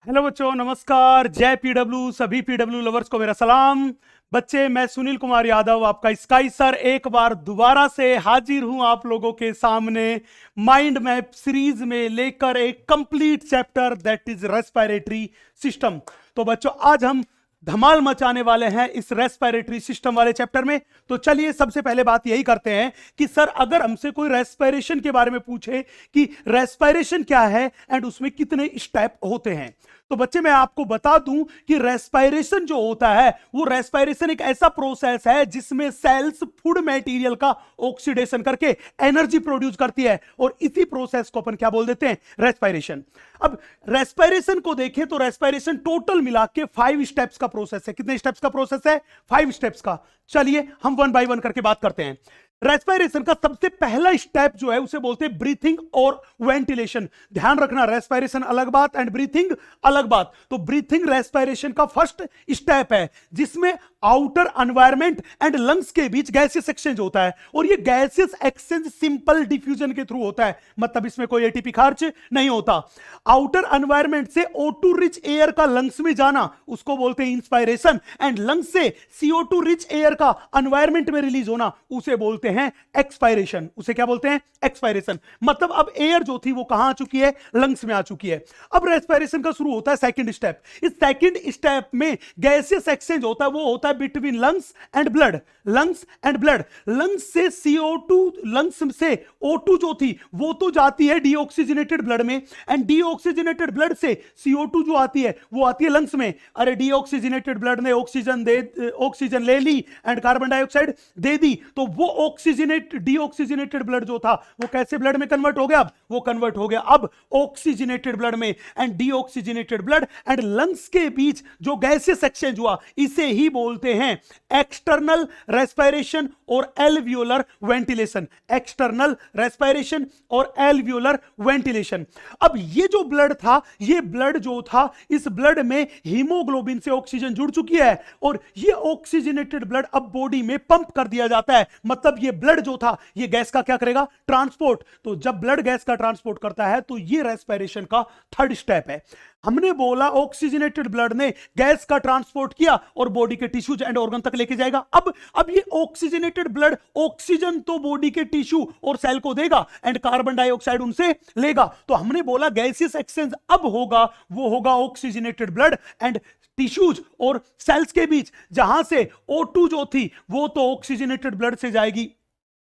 Hello बच्चों, नमस्कार। जय पीडब्ल्यू। सभी पीडब्ल्यू लवर्स को मेरा सलाम। बच्चे, मैं सुनील कुमार यादव, आपका स्काई सर, एक बार दोबारा से हाजिर हूं आप लोगों के सामने माइंड मैप सीरीज में लेकर एक complete chapter that is respiratory system. तो बच्चों, आज हम धमाल मचाने वाले हैं इस रेस्पिरेटरी सिस्टम वाले चैप्टर में। तो चलिए, सबसे पहले बात यही करते हैं कि सर, अगर हमसे कोई रेस्पिरेशन के बारे में पूछे कि रेस्पिरेशन क्या है एंड उसमें कितने स्टेप होते हैं, तो बच्चे मैं आपको बता दूं कि रेस्पिरेशन जो होता है वो रेस्पिरेशन एक ऐसा प्रोसेस है जिसमें सेल्स फूड मटेरियल का ऑक्सीडेशन करके एनर्जी प्रोड्यूस करती है, और इसी प्रोसेस को अपन क्या बोल देते हैं? रेस्पिरेशन। अब रेस्पिरेशन को देखें तो रेस्पिरेशन टोटल मिला के 5 स्टेप्स का प्रोसेस है। कितने स्टेप्स का प्रोसेस है? 5 स्टेप्स का। चलिए हम वन बाय वन करके बात करते हैं। रेस्पिरेशन का सबसे पहला स्टेप जो है उसे बोलते हैं ब्रीथिंग और वेंटिलेशन। ध्यान रखना, रेस्पिरेशन अलग बात एंड ब्रीथिंग अलग बात। तो ब्रीथिंग रेस्पिरेशन का फर्स्ट स्टेप है जिसमें आउटर एनवायरमेंट एंड लंग्स के बीच गैसियस एक्सचेंज होता है, और ये गैसियस एक्सचेंज सिंपल डिफ्यूजन के थ्रू होता है, मतलब इसमें कोई एटीपी खर्च नहीं होता। आउटर एनवायरमेंट से O2 रिच एयर का लंग्स में जाना उसको बोलते हैं इंस्पायरेशन, एंड लंग्स से CO2 रिच एयर का एनवायरमेंट में रिलीज होना उसे बोलते हैं एक्सपायरेशन। उसे क्या बोलते हैं? एक्सपायरेशन। मतलब अब एयर जो थी वो कहां आ चुकी है? लंग्स में आ चुकी है। अब रेस्पिरेशन का शुरू होता है सेकंड स्टेप। इस सेकंड स्टेप में गैसियस एक्सचेंज होता है, वो होता है between lungs and blood. Lungs and blood. Lungs से CO2, लंग्स से O2 जो थी वो तो जाती है डीऑक्सीजनेटेड ब्लड में, एंड डीऑक्सीजनेटेड ब्लड से CO2 जो आती है वो आती है लंग्स में। अरे डीऑक्सीजनेटेड ब्लड ने ऑक्सीजन ले ली एंड कार्बन डाइऑक्साइड दे दी, तो वो डीऑक्सीजनेटेड ब्लड जो था वो कैसे ब्लड में कन्वर्ट हो गया? अब वो कन्वर्ट हो गया अब ऑक्सीजनेटेड ब्लड में। And deoxygenated blood and lungs के बीच जो गैसियस एक्सचेंज हुआ इसे ही बोलते हैं एक्सटर्नल रेस्पिरेशन और एल्वियोलर वेंटिलेशन। एक्सटर्नल रेस्पिरेशन और एल्वियोलर वेंटिलेशन। अब ये जो ब्लड था, ये ब्लड जो था, इस ब्लड में हीमोग्लोबिन से ऑक्सीजन जुड़ चुकी है, और ये ऑक्सीजनेटेड ब्लड अब बॉडी में पंप कर दिया जाता है। मतलब ये ब्लड जो था ये गैस का क्या करेगा? ट्रांसपोर्ट। तो जब ब्लड गैस का ट्रांसपोर्ट करता है तो ये रेस्पिरेशन का थर्ड स्टेप है। हमने बोला ऑक्सीजनेटेड ब्लड ने गैस का ट्रांसपोर्ट किया और बॉडी के टिश्यूज एंड ऑर्गन तक लेके जाएगा। अब ये ऑक्सीजनेटेड ब्लड ऑक्सीजन तो बॉडी के टिश्यू और सेल को देगा एंड कार्बन डाइऑक्साइड उनसे लेगा। तो हमने बोला गैसियस एक्सचेंज अब होगा, वो होगा ऑक्सीजनेटेड ब्लड एंड टिश्यूज और सेल्स के बीच, जहां से O2 जो थी वो तो ऑक्सीजनेटेड ब्लड से जाएगी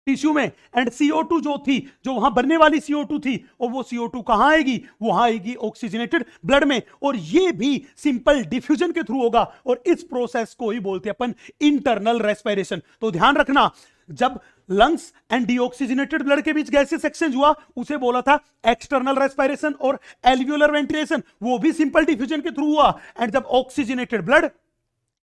टिश्यू में, एंड CO2 जो थी, जो वहां बनने वाली CO2 थी, और वो CO2 कहां आएगी? वहां आएगी ऑक्सीजनेटेड ब्लड में, और ये भी सिंपल डिफ्यूजन के थ्रू होगा, और इस प्रोसेस को ही बोलते हैं अपन इंटरनल रेस्पिरेशन। तो ध्यान रखना, जब लंग्स एंड डीऑक्सीजनेटेड ब्लड के बीच गैसियस एक्सचेंज हुआ उसे बोला था एक्सटर्नल रेस्पिरेशन, और एल्वियोलर वेंटिलेशन वो भी सिंपल डिफ्यूजन के थ्रू हुआ। एंड जब ऑक्सीजनेटेड ब्लड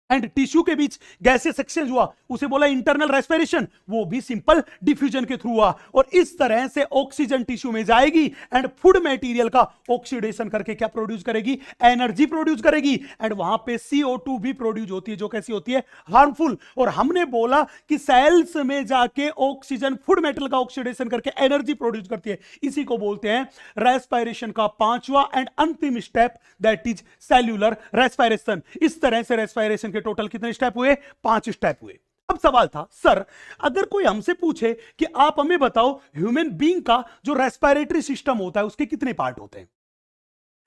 एंड टिश्यू के बीच गैसेस एक्सचेंज हुआ उसे बोला इंटरनल रेस्पिरेशन, वो भी सिंपल डिफ्यूजन के थ्रू हुआ। और इस तरह से ऑक्सीजन टिश्यू में जाएगी एंड फूड मटेरियल का ऑक्सीडेशन करके क्या प्रोड्यूस करेगी? एनर्जी प्रोड्यूस करेगी, एंड वहां पे CO2 भी प्रोड्यूस होती है, जो कैसी होती है? हार्मफुल। और हमने बोला कि सेल्स में जाके ऑक्सीजन फूड मेटल का ऑक्सीडेशन करके एनर्जी प्रोड्यूस करती है। इसी को बोलते हैं रेस्पिरेशन का पांचवा एंड अंतिम step, that is cellular respiration. इस तरह से रेस्पिरेशन के टोटल कितने स्टेप हुए? 5 स्टेप हुए। अब सवाल था, सर अगर कोई हमसे पूछे कि आप हमें बताओ ह्यूमन बीइंग का जो रेस्पिरेटरी सिस्टम होता है उसके कितने पार्ट होते हैं?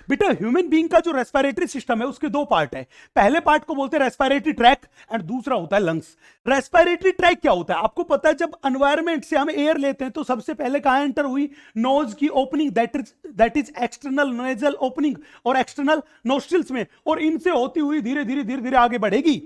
बेटा, ह्यूमन बीइंग का जो रेस्पिरेटरी सिस्टम है उसके 2 पार्ट है। पहले पार्ट को बोलते हैं रेस्पिरेटरी ट्रैक एंड दूसरा होता है लंग्स। रेस्पिरेटरी ट्रैक क्या होता है? आपको पता है, जब एनवायरनमेंट से हम एयर लेते हैं तो सबसे पहले कहां एंटर हुई? नोज की opening, that is external nozzle opening और एक्सटर्नल नोस्ट्रिल्स में, और इनसे होती हुई धीरे धीरे आगे बढ़ेगी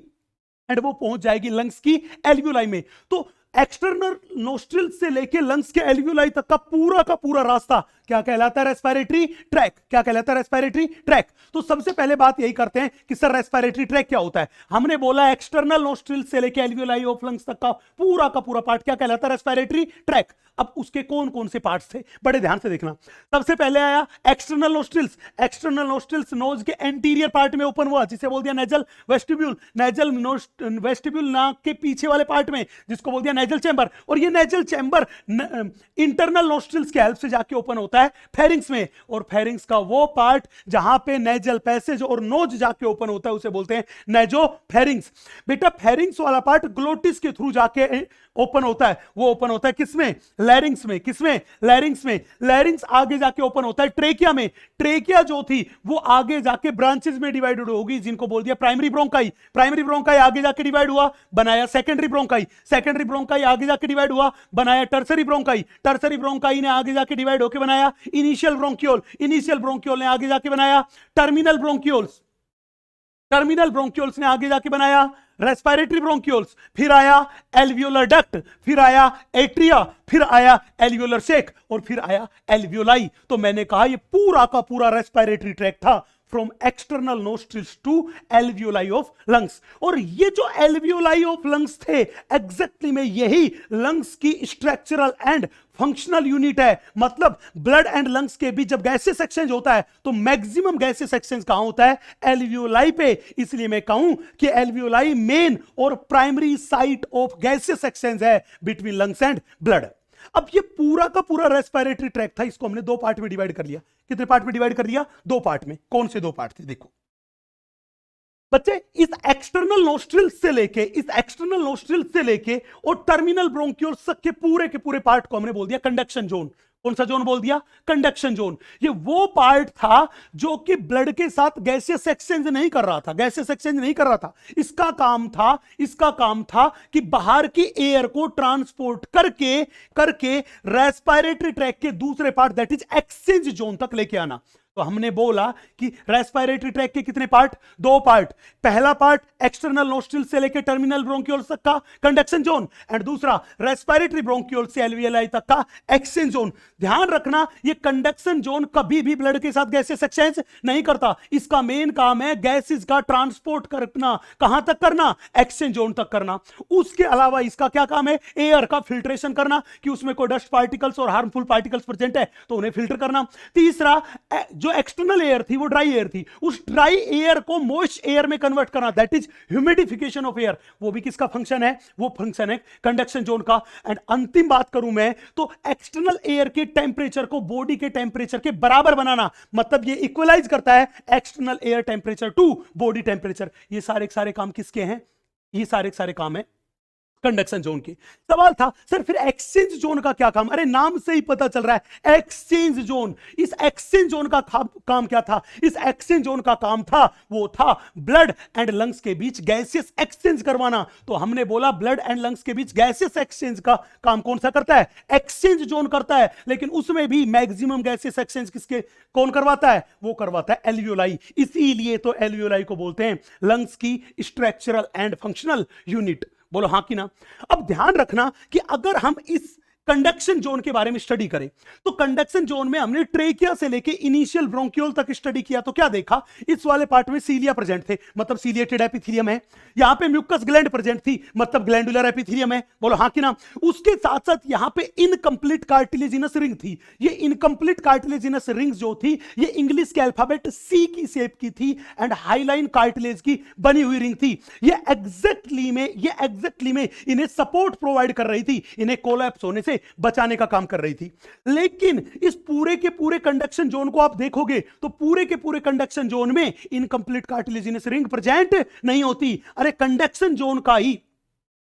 एंड वो पहुंच जाएगी लंग्स की एल्वियोलाई में। तो एक्सटर्नल नोस्ट्रिल से लेके लंग्स के एल्वियोलाई तक का पूरा रास्ता क्या कहलाता है? Respiratory tract. क्या कहलाता है? Respiratory tract. तो सबसे पहले बात यही करते हैं कि सर रेस्पिरेटरी ट्रैक क्या होता है। हमने बोला एक्सटर्नल नोस्ट्रिल से लेके एल्वियोलाई ऑफ लंग्स तक का पूरा पार्ट क्या कहलाता है? Respiratory tract. अब उसके कौन कौन से पार्ट्स थे, बड़े ध्यान से देखना। सबसे पहले आया external nostrils. External nostrils nose के एंटीरियर पार्ट में ओपन हुआ, जिसे बोल दिया नेजल वेस्टिब्यूल। नेजल वेस्टिब्यूल नाक के पीछे वाले पार्ट में, जिसको बोल दिया नेजल चैम्बर, और ये नेजल चैम्बर इंटरनल नोस्ट्रिल्स के हेल्प से जाके ओपन होता है फेरिंग्स में, और फेरिंग्स का वो पार्ट जहां पे नेजल पैसेज और नोज जाके ओपन होता है उसे बोलते हैं नेजोफेरिंग्स। बेटा फेरिंग्स वाला पार्ट ग्लोटिस के थ्रू जाके ओपन होता है, वो ओपन होता है किसमें? लैरिंग्स में। किसमें? लैरिंग्स में। लैरिंग्स आगे जाके ओपन होता है ट्रेकिया में। ट्रेकिया जो थी वो आगे जाके ब्रांचेस में डिवाइडेड होगी, जिनको बोल दिया प्राइमरी ब्रोंकाई। प्राइमरी ब्रोंकाई आगे जाके डिवाइड हुआ, बनाया सेकेंडरी ब्रोंकाई। सेकेंडरी ब्रोंकाई आगे जाके डिवाइड हुआ, बनाया टर्सरी ब्रोंकाई। टर्सरी ब्रोंकाई ने आगे जाके डिवाइड होकर बनाया इनिशियल ब्रोंकियोल। इनिशियल ब्रोंकियोल ने आगे जाके बनाया टर्मिनल ब्रोंकियोल्स। टर्मिनल ब्रोंकियोल्स ने आगे जाके बनाया रेस्पिरेटरी ब्रोंकियोल्स, फिर आया एल्वियोलर डक्ट, फिर आया एट्रिया, फिर आया एल्वियोलर सेक, और फिर आया एल्वियोलाई। तो मैंने कहा ये पूरा का पूरा रेस्पिरेटरी ट्रैक्ट था, from external nostrils to alveoli of lungs. और ये जो एल्वियोलाई ऑफ लंग्स थे एग्जैक्टली में यही लंग्स की स्ट्रक्चरल एंड फंक्शनल यूनिट है। मतलब ब्लड एंड लंग्स के बीच जब गैसेस एक्सचेंज होता है तो मैक्सिमम गैसेस एक्सचेंज कहां होता है? एल्वियोलाई पे। इसलिए मैं कहूं कि एल्वियोलाई मेन और primary site of gases exchange है बिटवीन लंग्स एंड ब्लड। अब ये पूरा का पूरा रेस्पिरेटरी ट्रैक था, इसको हमने दो पार्ट में डिवाइड कर लिया। कितने पार्ट में डिवाइड कर दिया? दो पार्ट में। कौन से दो पार्ट थे? देखो बच्चे, इस एक्सटर्नल नोस्ट्रिल से लेके और टर्मिनल ब्रोंकियोल्स तक के पूरे पार्ट को हमने बोल दिया कंडक्शन जोन। कौन सा जोन बोल दिया? Conduction zone. ये वो पार्ट था जो कि ब्लड के साथ गैसेस एक्सचेंज नहीं कर रहा था। इसका काम था कि बाहर की एयर को ट्रांसपोर्ट करके रेस्पिरेटरी ट्रैक के दूसरे part that is exchange zone तक लेके आना। तो हमने बोला कि रेस्पिरेटरी ट्रैक के कितने पार्ट? दो पार्ट। पहला पार्ट एक्सटर्नल नोस्ट्रिल से लेकर टर्मिनल ब्रोंकियोल तक का कंडक्शन जोन, एंड दूसरा रेस्पिरेटरी ब्रोंकियोल से एल्वियोलाई तक का एक्सचेंज जोन। ध्यान रखना ये कंडक्शन जोन कभी भी ब्लड के साथ गैसेस एक्सचेंज नहीं करता। इसका मेन काम है गैसेस का ट्रांसपोर्ट करना। कहां तक करना? एक्सचेंज जोन तक करना। उसके अलावा इसका क्या काम है? एयर का फिल्ट्रेशन करना, कि उसमें कोई डस्ट पार्टिकल्स और हार्मफुल पार्टिकल्स प्रेजेंट है तो उन्हें फिल्टर करना। तीसरा जो एक्सटर्नल एयर थी वो ड्राई एयर थी, उस ड्राई एयर को मॉइस्ट एयर में कन्वर्ट करना, that is humidification of air. वो भी किसका फंक्शन है? वो फंक्शन है कंडक्शन जोन का। एंड अंतिम बात करूं मैं तो एक्सटर्नल एयर के टेंपरेचर को बॉडी के टेंपरेचर के बराबर बनाना, मतलब ये इक्वलाइज करता है external air temperature to body temperature. ये सारे काम किसके हैं? ये सारे काम है कंडक्शन जोन की। सवाल था सर फिर एक्सचेंज जोन का क्या काम? अरे नाम से ही पता चल रहा है एक्सचेंज जोन। इस एक्सचेंज जोन का काम क्या था? इस एक्सचेंज जोन का काम था वो था ब्लड एंड लंग्स के बीच गैसेस एक्सचेंज करवाना। तो हमने बोला ब्लड एंड लंग्स के बीच गैसेस एक्सचेंज का काम कौन सा करता है? एक्सचेंज जोन करता है। लेकिन उसमें भी मैक्सिमम गैसेस एक्सचेंज कौन करवाता है? वो करवाता है एल्वियोलाई। इसीलिए तो एल्वियोलाई को बोलते हैं लंग्स की स्ट्रक्चरल एंड फंक्शनल यूनिट। बोलो हाँ कि ना। अब ध्यान रखना कि अगर हम इस कंडक्शन जोन के बारे में स्टडी करें तो कंडक्शन जोन में हमने ट्रेकिया से लेके इनिशियल ब्रोंकियोल तक स्टडी किया। तो क्या देखा? इस वाले पार्ट में सीलिया प्रेजेंट थे, मतलब सीलिएटेड एपिथेलियम है। यहां पे म्यूकस ग्लैंड प्रेजेंट थी, मतलब ग्लैंडुलर एपिथेलियम है। बोलो हाँ कि ना। उसके साथ साथ यहां पे इनकंप्लीट कार्टिलेजिनस रिंग थी। ये इनकंप्लीट कार्टिलेजिनस रिंग जो थी ये इंग्लिश के अल्फाबेट सी की शेप की थी एंड हाईलाइन कार्टिलेज की बनी हुई रिंग थी। ये एग्जैक्टली में इन्हें सपोर्ट प्रोवाइड कर रही थी, इन्हें कोलैप्स होने से बचाने का काम कर रही थी। लेकिन इस पूरे के पूरे कंडक्शन जोन को आप देखोगे तो पूरे के पूरे कंडक्शन जोन में इनकंप्लीट कार्टिलेजिनस रिंग प्रेजेंट नहीं होती। अरे कंडक्शन जोन का ही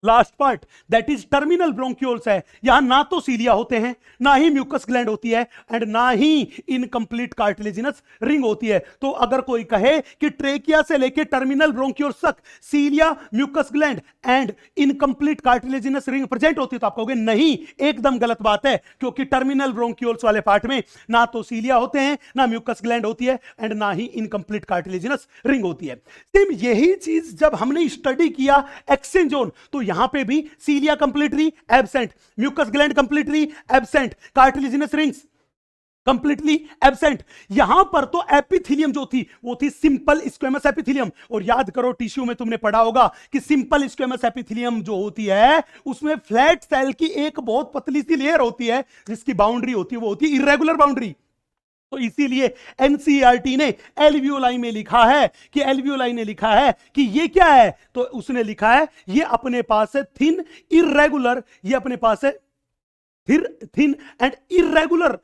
last part that is terminal bronchioles है। यहां ना तो सीलिया होते हैं, ना ही म्यूकस ग्लैंड होती है एंड ना ही इनकंप्लीट कार्टिलेजिनस रिंग होती है। तो अगर कोई कहे कि ट्रेकिया से लेकर टर्मिनल ब्रोंकियोल्स तक cilia, mucus gland and incomplete cartilaginous ring present होती है तो आप कहोगे नहीं, एकदम गलत बात है, क्योंकि टर्मिनल ब्रोंकियोल्स वाले पार्ट में ना तो सीलिया होते हैं, ना म्यूकस ग्लैंड होती है एंड ना ही इनकंप्लीट कार्टिलेजिनस रिंग होती है। सेम यही चीज जब हमने स्टडी किया एक्सचेंज जोन तो यहां पे भी cilia completely absent, mucus gland completely absent, cartilaginous rings completely absent. यहां पर तो एपिथेलियम जो थी वो थी सिंपल स्क्वेमस एपिथेलियम। और याद करो टिश्यू में तुमने पढ़ा होगा कि सिंपल स्क्वेमस एपिथेलियम जो होती है उसमें फ्लैट सेल की एक बहुत पतली सी लेयर होती है जिसकी बाउंड्री होती है वो होती है इर्रेगुलर बाउंड्री। तो इसीलिए एनसीईआरटी ने एल्वियोलाई में लिखा है कि एल्वियोलाई ने लिखा है कि ये क्या है, तो उसने लिखा है ये अपने पास है थिन इरेगुलर, ये अपने पास है थिन एंड इरेगुलर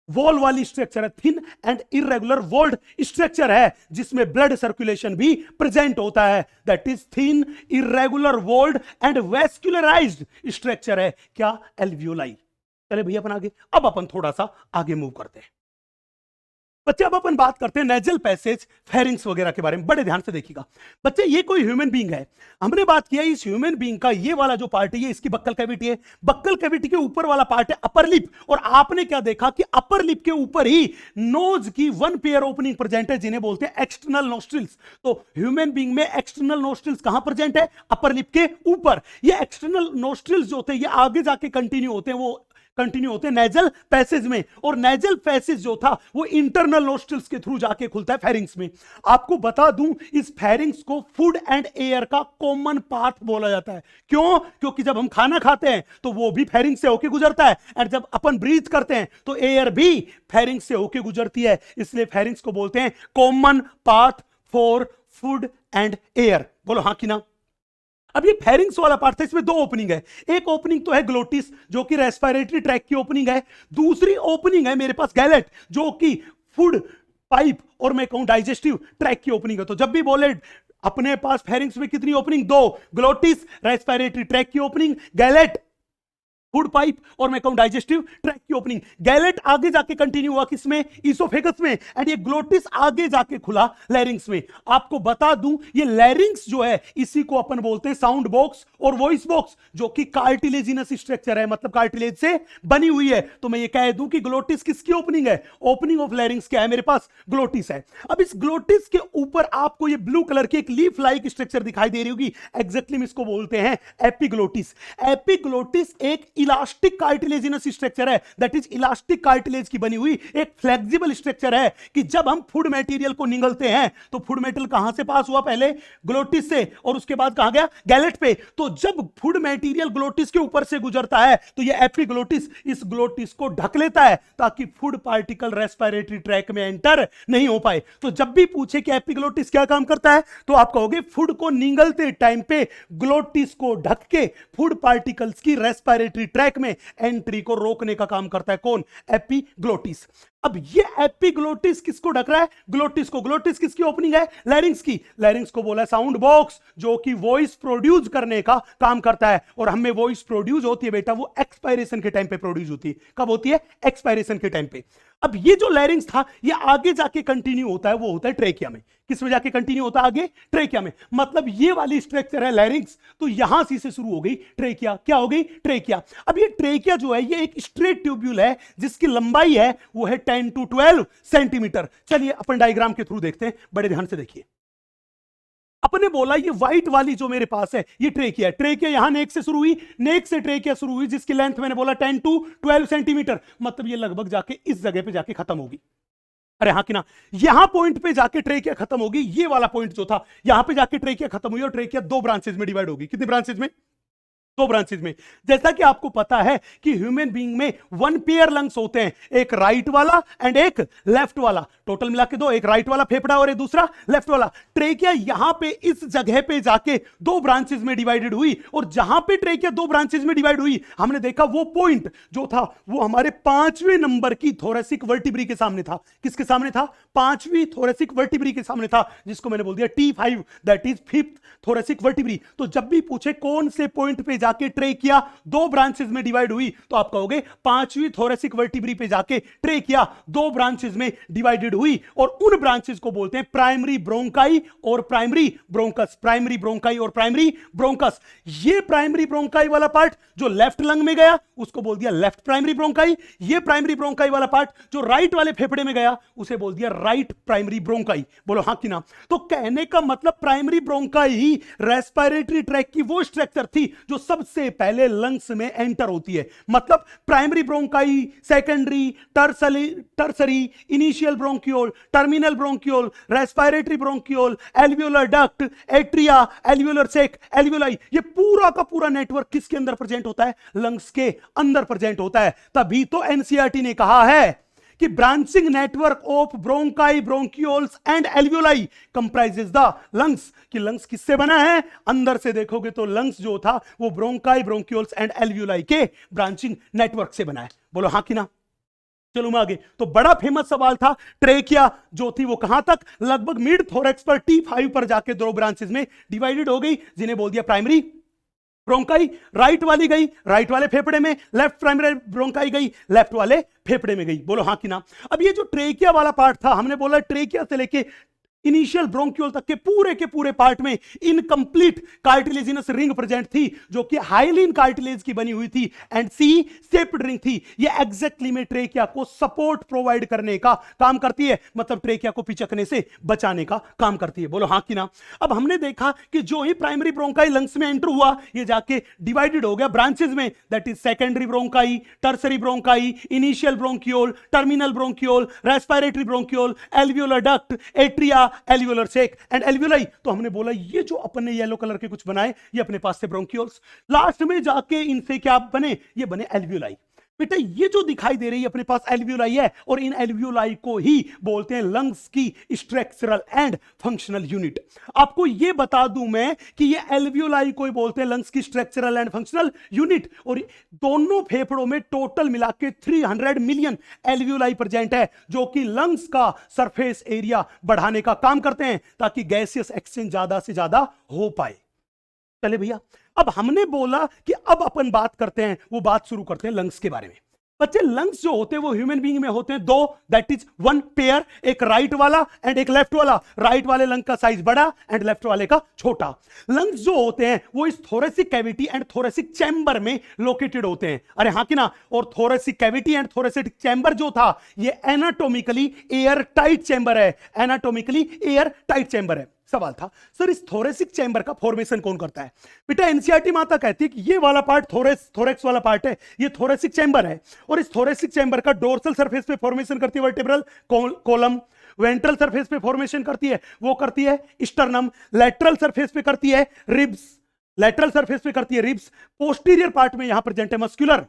वॉल वाली स्ट्रक्चर है, thin and irregular walled structure है जिसमें ब्लड सर्कुलेशन भी प्रेजेंट होता है, that is thin irregular walled and vascularized structure है क्या, एल्वियोलाई। चले भैया अपन आगे, अब अपन थोड़ा सा आगे मूव करते हैं बच्चे। अब अपन बात करते हैं नेजल पैसेज, फेरिंग्स वगैरह के बारे में, बड़े ध्यान से देखिएगा बच्चे। ये कोई ह्यूमन बीइंग है, हमने बात किया इस ह्यूमन बीइंग का ये वाला जो पार्ट है ये इसकी बक्कल कैविटी है, बक्कल कैविटी के ऊपर वाला पार्ट है अपर लिप, और आपने क्या देखा कि अपर लिप के ऊपर ही नोज की वन पेयर ओपनिंग प्रेजेंट है जिन्हें बोलते हैं एक्सटर्नल नोस्ट्रिल्स। तो ह्यूमन बीइंग में एक्सटर्नल नोस्ट्रिल्स कहां प्रेजेंट है, अपर लिप के ऊपर। ये एक्सटर्नल नोस्ट्रिल्स जो होते हैं ये आगे जाके कंटिन्यू होते हैं, वो कंटिन्यू होते हैं नेजल पैसेज में, और नेजल पैसेज जो था वो इंटरनल नोस्ट्रिल्स के थ्रू जाके खुलता है फेरिंग्स में। आपको बता दूं इस फेरिंग्स को फूड एंड एयर का कॉमन पाथ बोला जाता है। क्यों, क्योंकि जब हम खाना खाते हैं तो वो भी फेरिंग से होके गुजरता है, और जब अपन ब्रीथ करते हैं तो एयर भी फेरिंग से होके गुजरती है, इसलिए फेरिंग्स को बोलते हैं common path for food and air. बोलो हाँ कि ना। अब ये फेरिंग्स वाला पार्ट था, इसमें दो ओपनिंग है, एक ओपनिंग तो है ग्लोटिस जो कि रेस्पिरेटरी ट्रैक की ओपनिंग है, दूसरी ओपनिंग है मेरे पास गैलेट जो कि फूड पाइप और मैं कहूं डाइजेस्टिव ट्रैक की ओपनिंग है। तो जब भी बोले अपने पास फेरिंग्स में कितनी ओपनिंग, दो, ग्लोटिस रेस्पिरेटरी ट्रैक की ओपनिंग, गैलेट फूड पाइप और मैं कहूं डाइजेस्टिव ट्रैक की ओपनिंग। गैलेट आगे जाके कंटिन्यू हुआ किसमें, इसोफेगस में, एंड ये ग्लोटिस आगे जाके खुला लैरिंग्स में। आपको बता दूं ये लैरिंग्स जो है इसी को अपन बोलते हैं साउंड बॉक्स और वॉइस बॉक्स, जो कि कार्टिलेजिनस स्ट्रक्चर है, मतलब कार्टिलेज से बनी हुई है। तो मैं ये कह दूं कि ग्लोटिस किसकी ओपनिंग है, ओपनिंग ऑफ लैरिंग्स क्या है, मेरे पास ग्लोटिस है। अब इस ग्लोटिस के ऊपर आपको ये ब्लू कलर की एक लीफ लाइक स्ट्रक्चर दिखाई दे रही होगी, एग्जैक्टली हम इसको बोलते हैं एपिग्लोटिस। एपिग्लोटिस एक इलास्टिक कार्टिलेजिनस स्ट्रक्चर है, दैट इज इलास्टिक कार्टिलेज की बनी हुई एक फ्लेक्सिबल स्ट्रक्चर है कि जब हम फूड मटेरियल को निगलते हैं तो फूड मटेरियल कहां से पास हुआ, पहले ग्लोटिस से, और उसके बाद कहां गया, गैलेट पे। तो जब फूड मटेरियल ग्लोटिस के ऊपर से गुजरता है तो यह एपिग्लोटिस इस ग्लोटिस को ढक लेता है ताकि फूड पार्टिकल रेस्पिरेटरी ट्रैक में एंटर नहीं हो पाए। तो जब भी पूछे कि एपिग्लोटिस क्या काम करता है तो आप कहोगे फूड को निगलते टाइम पे ग्लोटिस को ढक के फूड पार्टिकल्स की रेस्पिरेटरी ट्रैक में एंट्री को रोकने का काम करता है कौन, एपिग्लोटिस। अब ये एपिग्लोटिस किसको ढक रहा है, ग्लोटिस को। ग्लोटिस किसकी ओपनिंग है, लैरिंग्स की। लैरिंग्स को बोला साउंड बॉक्स जो कि वॉइस प्रोड्यूस करने का काम करता है, और हमें वॉइस प्रोड्यूस होती है बेटा वो एक्सपायरेशन के टाइम पे प्रोड्यूस होती है। कब होती है, एक्सपायरेशन के टाइम पे। अब ये जो लैरिंग्स था ये आगे जाके कंटिन्यू होता है, वो होता है ट्रेकिया में। किस में जाके कंटिन्यू होता है, आगे ट्रेकिया में। मतलब ये वाली स्ट्रक्चर है लैरिंग्स, तो यहां से शुरू हो गई ट्रेकिया। क्या हो गई, ट्रेकिया। अब ये ट्रेकिया जो है ये एक स्ट्रेट ट्यूब्यूल है जिसकी लंबाई है वो है 10 to 12 सेंटीमीटर। चलिए अपन डायग्राम के थ्रू देखते हैं, बड़े ध्यान से देखिए। अपने बोला ये व्हाइट वाली जो मेरे पास है ये ट्रेकिया है। ट्रेकिया यहां नेक से शुरू हुई, नेक से ट्रेकिया शुरू हुई जिसकी लेंथ मैंने बोला 10 to 12 सेंटीमीटर, मतलब ये लगभग जाके इस जगह पे जाके खत्म होगी। अरे हाँ कि ना, यहां पॉइंट पे जाके ट्रेकिया खत्म होगी। ये वाला पॉइंट जो था यहां पे जाके ट्रेकिया खत्म हुई और ट्रेकिया दो ब्रांचेज में डिवाइड होगी। कितनी ब्रांचेज में, दो ब्रांचेज में। जैसा कि आपको पता है कि ह्यूमन बीइंग में वन पेयर लंग्स होते हैं, एक राइट वाला एंड एक लेफ्ट वाला, टोटल मिला के दो, एक राइट वाला फेफड़ा और एक दूसरा लेफ्ट वाला। ट्रेकिया यहां पे इस जगह पे जाके दो ब्रांचेज में डिवाइडेड हुई, और जहां पे ट्रेकिया दो ब्रांचेज में डिवाइड हुई हमने देखा वो पॉइंट जो था वो हमारे 5वें नंबर की थोरेसिक वर्टिब्री के सामने था। किसके सामने था, 5वीं थोरेसिक वर्टिब्री के सामने था, जिसको मैंने बोल दिया T5, that is 5th thoracic vertebrae. तो जब भी पूछे कौन से पॉइंट पे जाके ट्रेकिया दो ब्रांचेस में डिवाइड हुई तो आप कहोगे 5वीं थोरेसिक वर्टिब्री पे जाके ट्रेकिया दो ब्रांचेस में डिवाइडेड हुई, और उन ब्रांचेस को बोलते हैं प्राइमरी ब्रोंकाई और प्राइमरी ब्रोंकस। प्राइमरी ब्रोंकाई और प्राइमरी ब्रोंकस। ये प्राइमरी ब्रोंकाई वाला पार्ट जो लेफ्ट लंग में गया उसको बोल दिया लेफ्ट प्राइमरी ब्रोंकाई। ये प्राइमरी ब्रोंकाई वाला पार्ट जो राइट वाले फेफड़े में गया उसे बोल दिया राइट प्राइमरी ब्रोंकाई। बोलो हाँ कि ना। तो कहने का मतलब प्राइमरी ब्रोंकाई ही रेस्पिरेटरी ट्रैक की वो स्ट्रक्चर थी जो सबसे पहले लंग्स में एंटर होती है। मतलब primary bronchi, secondary, tertiary, initial bronchiole, terminal bronchiole, respiratory bronchiole, alveolar duct, atria, alveolar sac, alveoli, ये पूरा का पूरा नेटवर्क किसके अंदर प्रेजेंट होता है, लंग्स के अंदर प्रेजेंट होता है। तभी तो एनसीईआरटी ने कहा है कि branching network of bronchi, bronchioles and alveoli comprises the lungs, कि लंग्स किससे बना है? अंदर से देखोगे तो लंग्स जो था वो ब्रोंकाई, ब्रोंकियोल्स एंड एल्वियोलाई के ब्रांचिंग नेटवर्क से बना है। बोलो हाँ कि ना? चलो मैं आगे। तो बड़ा फेमस सवाल था, ट्रेकिया जो थी वो कहां तक? लगभग मिड थोरेक्स पर T5 पर जाके दो ब्रांचेस में डिवाइडेड हो गई, जिन्हें बोल दिया प्राइमरी ब्रोंकाई। राइट वाली गई राइट वाले फेफड़े में, लेफ्ट प्राइमरी ब्रोंकाई गई लेफ्ट वाले फेफड़े में गई। बोलो हाँ कि ना? अब ये जो ट्रेकिया वाला पार्ट था, हमने बोला ट्रेकिया से लेके इनिशियल ब्रोंक्यूल तक के पूरे पार्ट में इनकंप्लीट कार्टिलेजिनस रिंग प्रेजेंट थी, जो कि हाइलिन कार्टिलेज की बनी हुई थी एंड सी शेप्ड रिंग थी। ये एग्जैक्टली में ट्रेकिया को सपोर्ट प्रोवाइड करने का काम करती है, मतलब ट्रेकिया को पिचकने से बचाने का काम करती है। बोलो हाँ कि ना? अब हमने देखा कि जो ही प्राइमरी ब्रोंकाई लंग्स में एंटर हुआ, ये जाके डिवाइडेड हो गया ब्रांचेस में, that is secondary bronchi, tertiary bronchi, initial bronchiole, terminal bronchiole, respiratory bronchiole, alveolar duct, atria, alveolar sac and alveoli. तो हमने बोला ये जो अपन ने येलो कलर के कुछ बनाए, ये अपने पास से ब्रोंक्यूल्स, लास्ट में जाके इनसे क्या बने? ये बने एल्वियोलाई। बेटा ये जो दिखाई दे रही है अपने पास एल्वियोलाई है, और इन एल्वियोलाई को ही बोलते हैं लंग्स की स्ट्रक्चरल एंड फंक्शनल यूनिट। आपको ये बता दूं मैं कि ये एल्वियोलाई को ही बोलते हैं लंग्स की स्ट्रक्चरल एंड फंक्शनल यूनिट, और दोनों फेफड़ों में टोटल मिला के 300 मिलियन एल्वियोलाई प्रेजेंट है, जो कि लंग्स का सरफेस एरिया बढ़ाने का काम करते हैं, ताकि गैसियस एक्सचेंज ज्यादा से ज्यादा हो पाए। चले भैया, अब हमने बोला कि अब अपन बात करते हैं, वो बात शुरू करते हैं लंग्स के बारे में। बच्चे लंग्स जो होते हैं वो ह्यूमन बीइंग में होते हैं दो, दैट इज वन पेयर, एक राइट वाला एंड एक लेफ्ट वाला। राइट वाले लंग का साइज बड़ा एंड लेफ्ट वाले का छोटा। लंग्स जो होते हैं वो इस thoracic cavity and thoracic chamber में लोकेटेड होते हैं। अरे हाँ कि ना? और thoracic cavity and thoracic chamber जो था, ये एनाटोमिकली एयर टाइट चैम्बर है, एनाटोमिकली एयर टाइट चैम्बर है। सवाल था सर इस थोरेसिक चैम्बर का फॉर्मेशन कौन करता है? बेटा एनसीईआरटी माता कहती है कि ये वाला पार्ट थोरेक्स वाला पार्ट है, ये थोरेसिक चैम्बर है, और इस थोरेसिक चैम्बर का डोर्सल सरफेस पे फॉर्मेशन करती है वर्टेब्रल कॉलम, वेंट्रल सरफेस पे फॉर्मेशन करती है वो करती है स्टर्नम, लेटरल सरफेस पे करती है रिब्स, लेटरल सरफेस पे करती है रिब्स, पोस्टीरियर पार्ट में यहां प्रेजेंट है मस्कुलर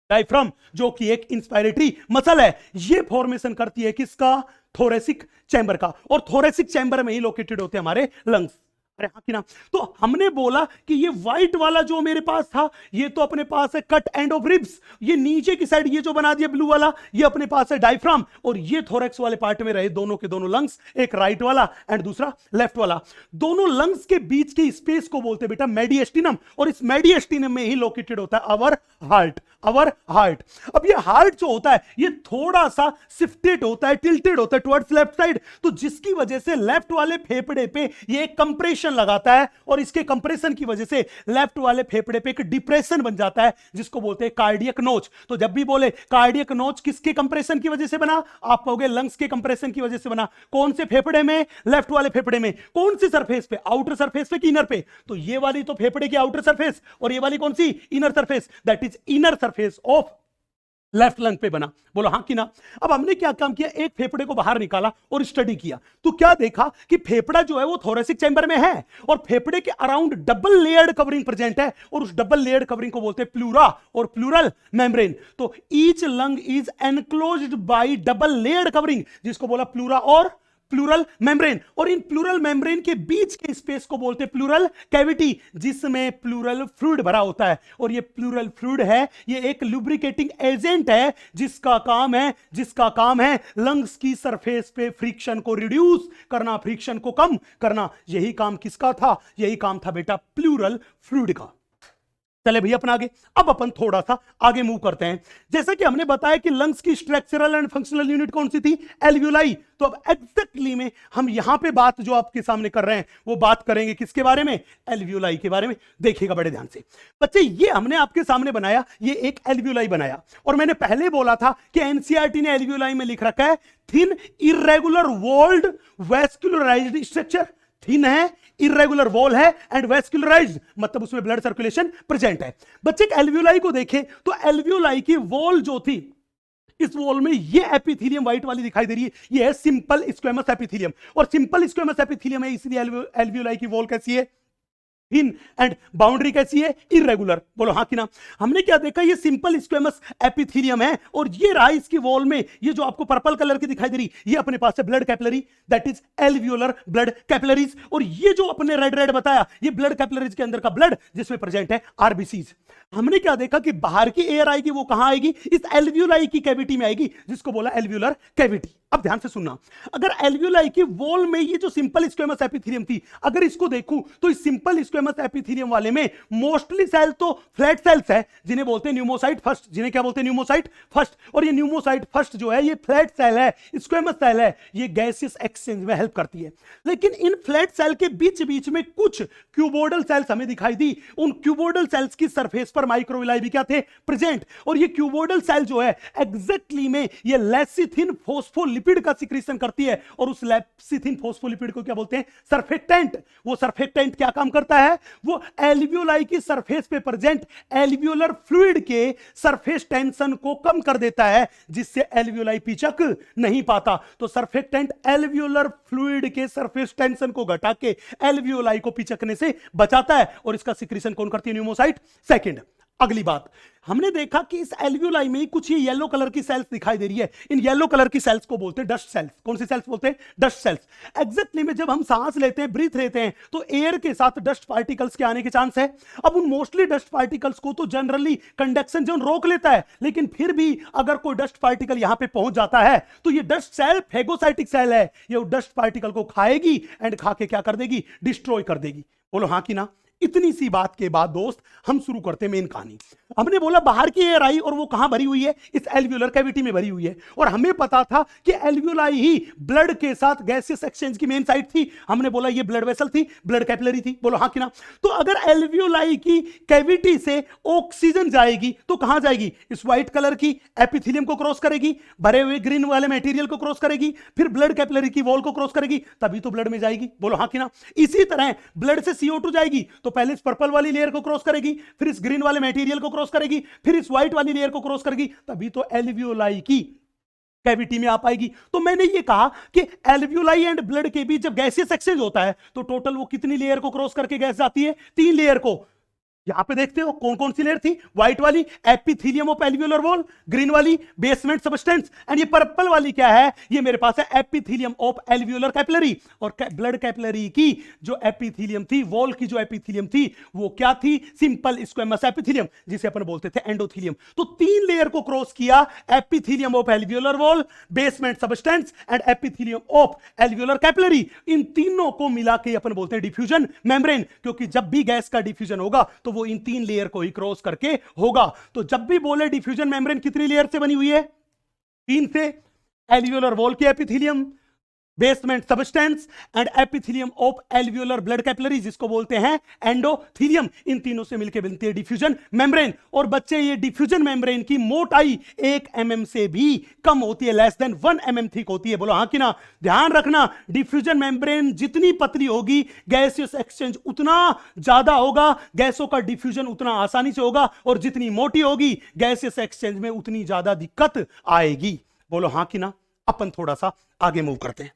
डायफ्राम, जो कि एक इंस्पायरेटरी मसल है। ये फॉर्मेशन करती है किसका? थोरेसिक चैम्बर का, और थोरेसिक चैम्बर में ही लोकेटेड होते हैं हमारे लंग्स। अरे हाँ कि ना? तो हमने बोला कि ये व्हाइट वाला जो मेरे पास था, ये तो अपने पास है कट एंड ऑफ रिब्स, ये नीचे की साइड ये जो बना दिया ब्लू वाला, ये अपने पास है डायफ्राम, और ये थोरेक्स वाले पार्ट में रहे दोनों के दोनों लंग्स, एक राइट वाला एंड दूसरा लेफ्ट वाला। दोनों लंग्स के बीच के स्पेस को बोलते हैं बेटा मेडिएस्टिनम, और इस मेडिएस्टिनम में ही लोकेटेड होता है आवर हार्ट, आवर हार्ट। अब ये हार्ट जो होता है ये थोड़ा सा शिफ्टेड होता है, टिल्टेड होता है टुवर्ड्स लेफ्ट साइड, तो जिसकी वजह से लेफ्ट वाले फेफड़े पे ये कंप्रेशन लगाता है, और इसके कंप्रेशन की वजह से लेफ्ट वाले फेफड़े पे एक डिप्रेशन बन जाता है, जिसको बोलते हैं कार्डियक नोच। तो जब भी बोले कार्डियक नोच किसके कंप्रेशन की वजह से बना, आप कहोगे लंग्स के कंप्रेशन की वजह से बना। कौन से फेफड़े में? लेफ्ट वाले फेफड़े में। कौन सी सरफेस पे? आउटर सरफेस पे कि इनर पे? तो ये वाली तो फेफड़े की आउटर सरफेस, और ये वाली कौन सी? Inner surface, that is inner surface of left lung पे बना। बोलो हाँ कि ना? अब हमने क्या काम किया, एक फेफड़े को बाहर निकाला और स्टडी किया, तो क्या देखा कि फेफड़ा जो है वो थोरेसिक चैम्बर में है, और फेफड़े के around double layered covering present है, और उस डबल लेयर्ड कवरिंग को बोलते हैं प्लूरा और प्लूरल मेम्ब्रेन। तो each lung is enclosed bye double layered covering, जिसको बोला प्लूरा और प्लूरल मेम्ब्रेन, और इन प्लूरल मेम्ब्रेन के बीच के स्पेस को बोलते हैं प्लूरल कैविटी, जिसमें प्लूरल फ्लूइड भरा होता है। और ये प्लूरल फ्लूइड है, ये एक लुब्रिकेटिंग एजेंट है, जिसका काम है लंग्स की सरफेस पे फ्रिक्शन को रिड्यूस करना, फ्रिक्शन को कम करना। यही काम किसका था? यही काम था बेटा प्लूरल फ्लूइड का। चले भैया अपन आगे, अब अपन थोड़ा सा आगे मूव करते हैं। जैसा कि हमने बताया कि लंग्स की स्ट्रक्चरल एंड फंक्शनल यूनिट कौन सी थी? एल्वियोलाई। तो अब एग्जैक्टली में हम यहां पे बात जो आपके सामने कर रहे हैं वो बात करेंगे किसके बारे में? एल्वियोलाई के बारे में। देखिएगा बड़े ध्यान से बच्चे, ये हमने आपके सामने बनाया, ये एक एल्वियोलाई बनाया, और मैंने पहले बोला था कि एनसीईआरटी ने एल्वियोलाई में लिख रखा है thin irregular walled vascularized structure. Thin है, इरेगुलर वॉल है एंड वेस्कुलराइज्ड, मतलब उसमें ब्लड सर्कुलेशन प्रेजेंट है। बच्चे एल्वियोलाई को देखें तो एल्वियोलाई की वॉल जो थी, इस वॉल में ये एपिथेलियम व्हाइट वाली दिखाई दे रही है, ये है सिंपल स्क्वेमस एपिथेलियम, और सिंपल स्क्वेमस एपिथेलियम है, इसलिए एल्वियोलाई की वॉल कैसी है? थिन एंड बाउंड्री कैसी है, इरेगुलर। बोलो हाँ कि ना। हमने क्या देखा, ये सिंपल स्क्वेमस एपिथेलियम है और ये रहा इसकी वॉल में, ये जो आपको पर्पल कलर की दिखाई दे रही, ये अपने पास है blood capillary, that is alveolar blood capillaries. और ये जो अपने रेड रेड बताया, ये ब्लड कैपिलरीज के अंदर का ब्लड जिसमें प्रेजेंट है आरबीसीज। हमने क्या देखा कि बाहर की एयर आएगी, वो कहां आएगी, इस एल्वियोलाई की कैविटी में आएगी, जिसको बोला एल्वियोलर कैविटी। अब ध्यान से सुनना, अगर एल्वियोलाई की वॉल में ये जो सिंपल स्क्वेमस एपिथेलियम थी, अगर इसको देखूं तो इस सिंपल स्क्वेमस एपिथेलियम वाले में मोस्टली सेल तो फ्लैट सेल्स है, जिन्हें बोलते हैं न्यूमोसाइट फर्स्ट। जिन्हें क्या बोलते हैं, न्यूमोसाइट फर्स्ट। और ये न्यूमोसाइट फर्स्ट जो है, ये फ्लैट सेल है, स्क्वेमस सेल है, ये गैसियस एक्सचेंज में हेल्प करती है। लेकिन इन फ्लैट सेल के बीच बीच में कुछ क्यूबोइडल सेल्स हमें दिखाई दी। उन क्यूबोइडल सेल्स की सरफेस पर माइक्रोविलाई भी क्या थे, प्रेजेंट। और ये क्यूबोइडल सेल जो है एग्जैक्टली में ये लेसिथिन फोस्फोलिपिड का सिक्रीशन करती है, और उस लेसिथिन फोस्फोलिपिड को क्या बोलते हैं, सरफेक्टेंट। वो सरफेक्टेंट क्या काम करता है, वो एल्वियोलाई की सरफेस पे प्रेजेंट एल्वियोलर फ्लूइड के सरफेस टेंशन को कम कर देता है, जिससे एल्वियोलाई पिचक नहीं पाता। तो सरफेक्टेंट एल्वियोलर फ्लूइड के सरफेस टेंशन को घटा के एल्वियोलाई को पिचकने से बचाता है, और इसका सिक्रीशन कौन करती है, न्यूमोसाइट सेकंड। अगली बात, हमने देखा कि इस एल्वियोलाई में कुछ ये येलो कलर की सेल्स दिखाई दे रही है। इन येलो कलर की सेल्स को बोलते हैं डस्ट सेल्स। कौन सी सेल्स बोलते हैं, डस्ट सेल्स। एग्जैक्टली में जब हम सांस लेते हैं, ब्रीथ लेते हैं, तो एयर के साथ डस्ट पार्टिकल्स के आने के चांस है। अब उन मोस्टली डस्ट पार्टिकल्स को तो जनरली कंडक्शन जोन रोक लेता है, लेकिन फिर भी अगर कोई डस्ट पार्टिकल यहां पे पहुंच जाता है, तो ये डस्ट सेल फेगोसाइटिक सेल है, ये डस्ट पार्टिकल को खाएगी एंड खा के क्या कर देगी, डिस्ट्रॉय कर देगी। बोलो हाँ कि ना। इतनी सी बात के बाद दोस्त हम शुरू करते हैं मेन कहानी। हमने बोला बाहर की एयर आई और वो कहां भरी हुई है, इस एल्वियोलर कैविटी में भरी हुई है। और हमें पता था कि एल्वियोलाई ही ब्लड के साथ गैसियस एक्सचेंज की मेन साइट थी। हमने बोला ये ब्लड वेसल थी, ब्लड कैपिलरी थी। बोलो हाँ कि ना। तो अगर एल्वियोलाई की कैविटी से ऑक्सीजन जाएगी तो कहां जाएगी, इस व्हाइट कलर की एपिथेलियम को क्रॉस करेगी, भरे हुए ग्रीन वाले मटेरियल को क्रॉस करेगी, फिर ब्लड कैपिलरी की वॉल को क्रॉस करेगी, तभी तो ब्लड में जाएगी। बोलो हाँ कि ना। इसी तरह ब्लड से CO2 जाएगी तो पहले इस पर्पल वाली लेयर को क्रॉस करेगी, फिर इस ग्रीन वाले मटेरियल को क्रॉस करेगी, फिर इस व्हाइट वाली लेयर को क्रॉस करेगी, तभी तो एल्वियोलाई की कैविटी में आ पाएगी। तो मैंने ये कहा कि एल्वियोलाई एंड ब्लड के बीच जब गैसियस एक्सचेंज होता है तो टोटल वो कितनी लेयर को क्रॉस करके गैस जाती है, 3 लेयर को। यहां पे देखते हो कौन कौन सी लेयर थी, व्हाइट वाली epithelium of alveolar wall, green वाली बेसमेंट सबस्टेंस, एंड ये पर्पल वाली क्या है, ये मेरे पास है एपिथेलियम ऑफ एल्वियोलर कैपिलरी। और ब्लड कैपिलरी की जो एपिथेलियम थी, वॉल की जो एपिथेलियम थी, वो क्या थी, सिंपल स्क्वेमस एपिथेलियम, जिसे अपन बोलते थे एंडोथेलियम। तो 3 लेयर को क्रॉस किया, epithelium of alveolar wall, basement substance and epithelium of alveolar capillary. इन तीनों को मिला के अपन बोलते हैं डिफ्यूजन मेम्ब्रेन, क्योंकि जब भी गैस का डिफ्यूजन होगा तो वो इन 3 लेयर को ही क्रॉस करके होगा। तो जब भी बोले डिफ्यूजन मेम्ब्रेन कितनी लेयर से बनी हुई है, 3 से, एल्वियोलर वॉल की epithelium, basement substance and epithelium of alveolar blood capillary, जिसको बोलते हैं एंडोथेलियम। इन तीनों से मिलकर बनती है डिफ्यूजन मेम्ब्रेन। और बच्चे ये डिफ्यूजन मेम्ब्रेन की मोटाई 1 mm से भी कम होती है, लेस देन 1 mm थिक होती है। बोलो हाँ कि ना। ध्यान रखना, डिफ्यूजन मेम्ब्रेन जितनी पतली होगी गैसियस एक्सचेंज उतना ज्यादा होगा, गैसों का डिफ्यूजन उतना आसानी से होगा, और जितनी मोटी होगी गैसियस एक्सचेंज में उतनी ज्यादा दिक्कत आएगी। बोलो हाँ कि ना। अपन थोड़ा सा आगे मूव करते हैं।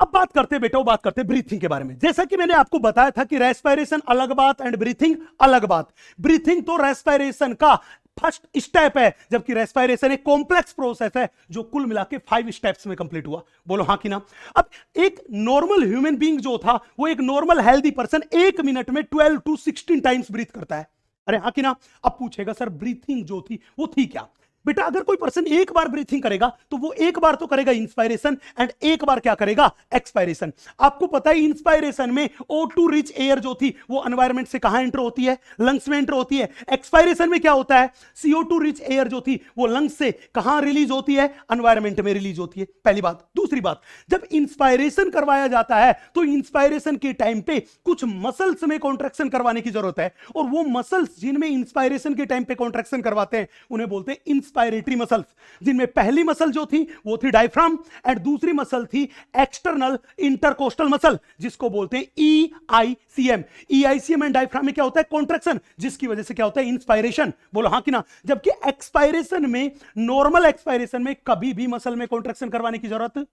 अब बात करते बेटा, बात करते ब्रीथिंग के बारे में। जैसा कि मैंने आपको बताया था कि रेस्पिरेशन अलग बात एंड ब्रीथिंग अलग बात। ब्रीथिंग तो रेस्पिरेशन का फर्स्ट स्टेप है, जबकि रेस्पिरेशन एक कॉम्प्लेक्स प्रोसेस है जो कुल मिला के 5 स्टेप्स में कंप्लीट हुआ। बोलो हाँ कि ना। अब एक नॉर्मल ह्यूमन बीइंग जो था, वो एक नॉर्मल हेल्दी पर्सन 1 मिनट में 12 to 16 टाइम्स ब्रीथ करता है। अरे हाँ कि ना। अब पूछेगा सर ब्रीथिंग जो थी वो थी क्या। बेटा अगर कोई पर्सन एक बार ब्रीथिंग करेगा तो वो एक बार तो करेगा इंस्पायरेशन एंड एक बार क्या करेगा, एक्सपायरेशन। आपको पता है इंस्पायरेशन में O2 रिच एयर जो थी वो एनवायरमेंट से कहां एंटर होती है, लंग्स में एंटर होती है। एक्सपायरेशन में क्या होता है, CO2 रिच एयर जो थी वो लंग्स से कहां रिलीज होती है, एनवायरमेंट में रिलीज होती है। पहली बात। दूसरी बात, जब इंस्पायरेशन करवाया जाता है तो इंस्पायरेशन के टाइम पे कुछ मसल्स में कॉन्ट्रैक्शन करवाने की जरूरत है, और वो मसल्स जिनमें इंस्पायरेशन के टाइम पे कॉन्ट्रैक्शन करवाते हैं उन्हें बोलते हैं इंस्पायरेटरी मसल्स, जिनमें पहली मसल जो थी वो थी डायफ्राम एंड दूसरी मसल थी एक्सटर्नल इंटरकोस्टल मसल, जिसको बोलते हैं EICM। EICM एंड डायफ्राम में क्या होता है, कॉन्ट्रैक्शन, जिसकी वजह से क्या होता है, इंस्पायरेशन। बोलो हाँ कि ना। जबकि एक्सपायरेशन में, नॉर्मल एक्सपायरेशन में कभी भी मसल में कॉन्ट्रैक्शन करवाने की जरूरत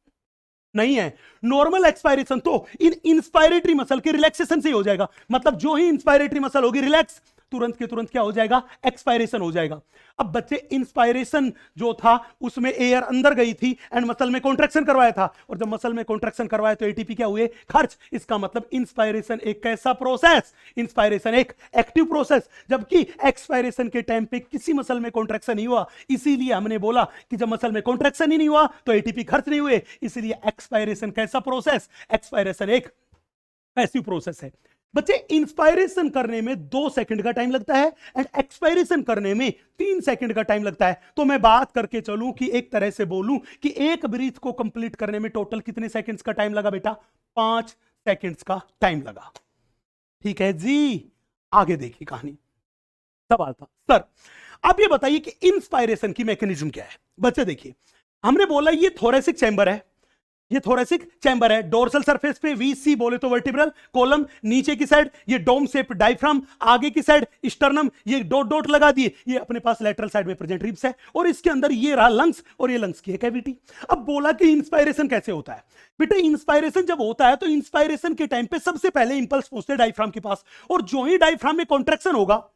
नहीं है। नॉर्मल एक्सपायरेशन तो इन इंस्पायरेटरी मसल के रिलैक्सेशन से ही हो जाएगा। मतलब जो ही इंस्पायरेटरी मसल होगी रिलैक्स, तुरंत के तुरंत क्या हो जाएगा, एक्सपायरेशन हो जाएगा। अब बच्चे इंस्पायरेशन जो था उसमें एयर अंदर गई थी एंड मसल में कॉन्ट्रैक्शन करवाया था, और जब मसल में कॉन्ट्रैक्शन करवाया तो एटीपी क्या हुए, खर्च। इसका मतलब इंस्पायरेशन एक कैसा प्रोसेस, इंस्पायरेशन एक एक्टिव प्रोसेस, जबकि एक्सपायरेशन के टाइम पे किसी मसल में कॉन्ट्रैक्शन नहीं हुआ। इसीलिए हमने बोला कि जब मसल में कॉन्ट्रैक्शन ही नहीं हुआ तो एटीपी खर्च नहीं हुए, इसलिए एक्सपायरेशन कैसा प्रोसेस, एक्सपायरेशन एक पैसिव प्रोसेस है। बच्चे इंस्पायरेशन करने में 2 सेकंड का टाइम लगता है एंड एक्सपायरेशन करने में 3 सेकंड का टाइम लगता है। तो मैं बात करके चलूं कि एक तरह से बोलूं कि एक ब्रीथ को कंप्लीट करने में टोटल कितने सेकंड्स का टाइम लगा बेटा, 5 सेकंड्स का टाइम लगा। ठीक है जी, आगे देखिए कहानी। सवाल था सर आप ये बताइए कि इंस्पायरेशन की मैकेनिज्म क्या है। बच्चे देखिए, हमने बोला ये थोरेसिक चैम्बर है, ये थोरेसिक चैम्बर है, डोर्सल सरफेस पे वीसी बोले तो वर्टिब्रल कॉलम, नीचे की साइड ये डोम शेप डायफ्राम, आगे की साइड स्टर्नम, ये डॉट डॉट लगा दिए, ये अपने पास लेटरल साइड में प्रेजेंट रिब्स है, और इसके अंदर ये रहा लंग्स, और ये लंग्स की है कैविटी। अब बोला कि इंस्पायरेशन कैसे होता है। बेटा इंस्पायरेशन जब होता है तो इंस्पायरेशन के टाइम पे सबसे पहले इंपल्स पहुंचते हैं डायफ्राम के पास, और जो ही डायफ्राम में कॉन्ट्रैक्शन होगा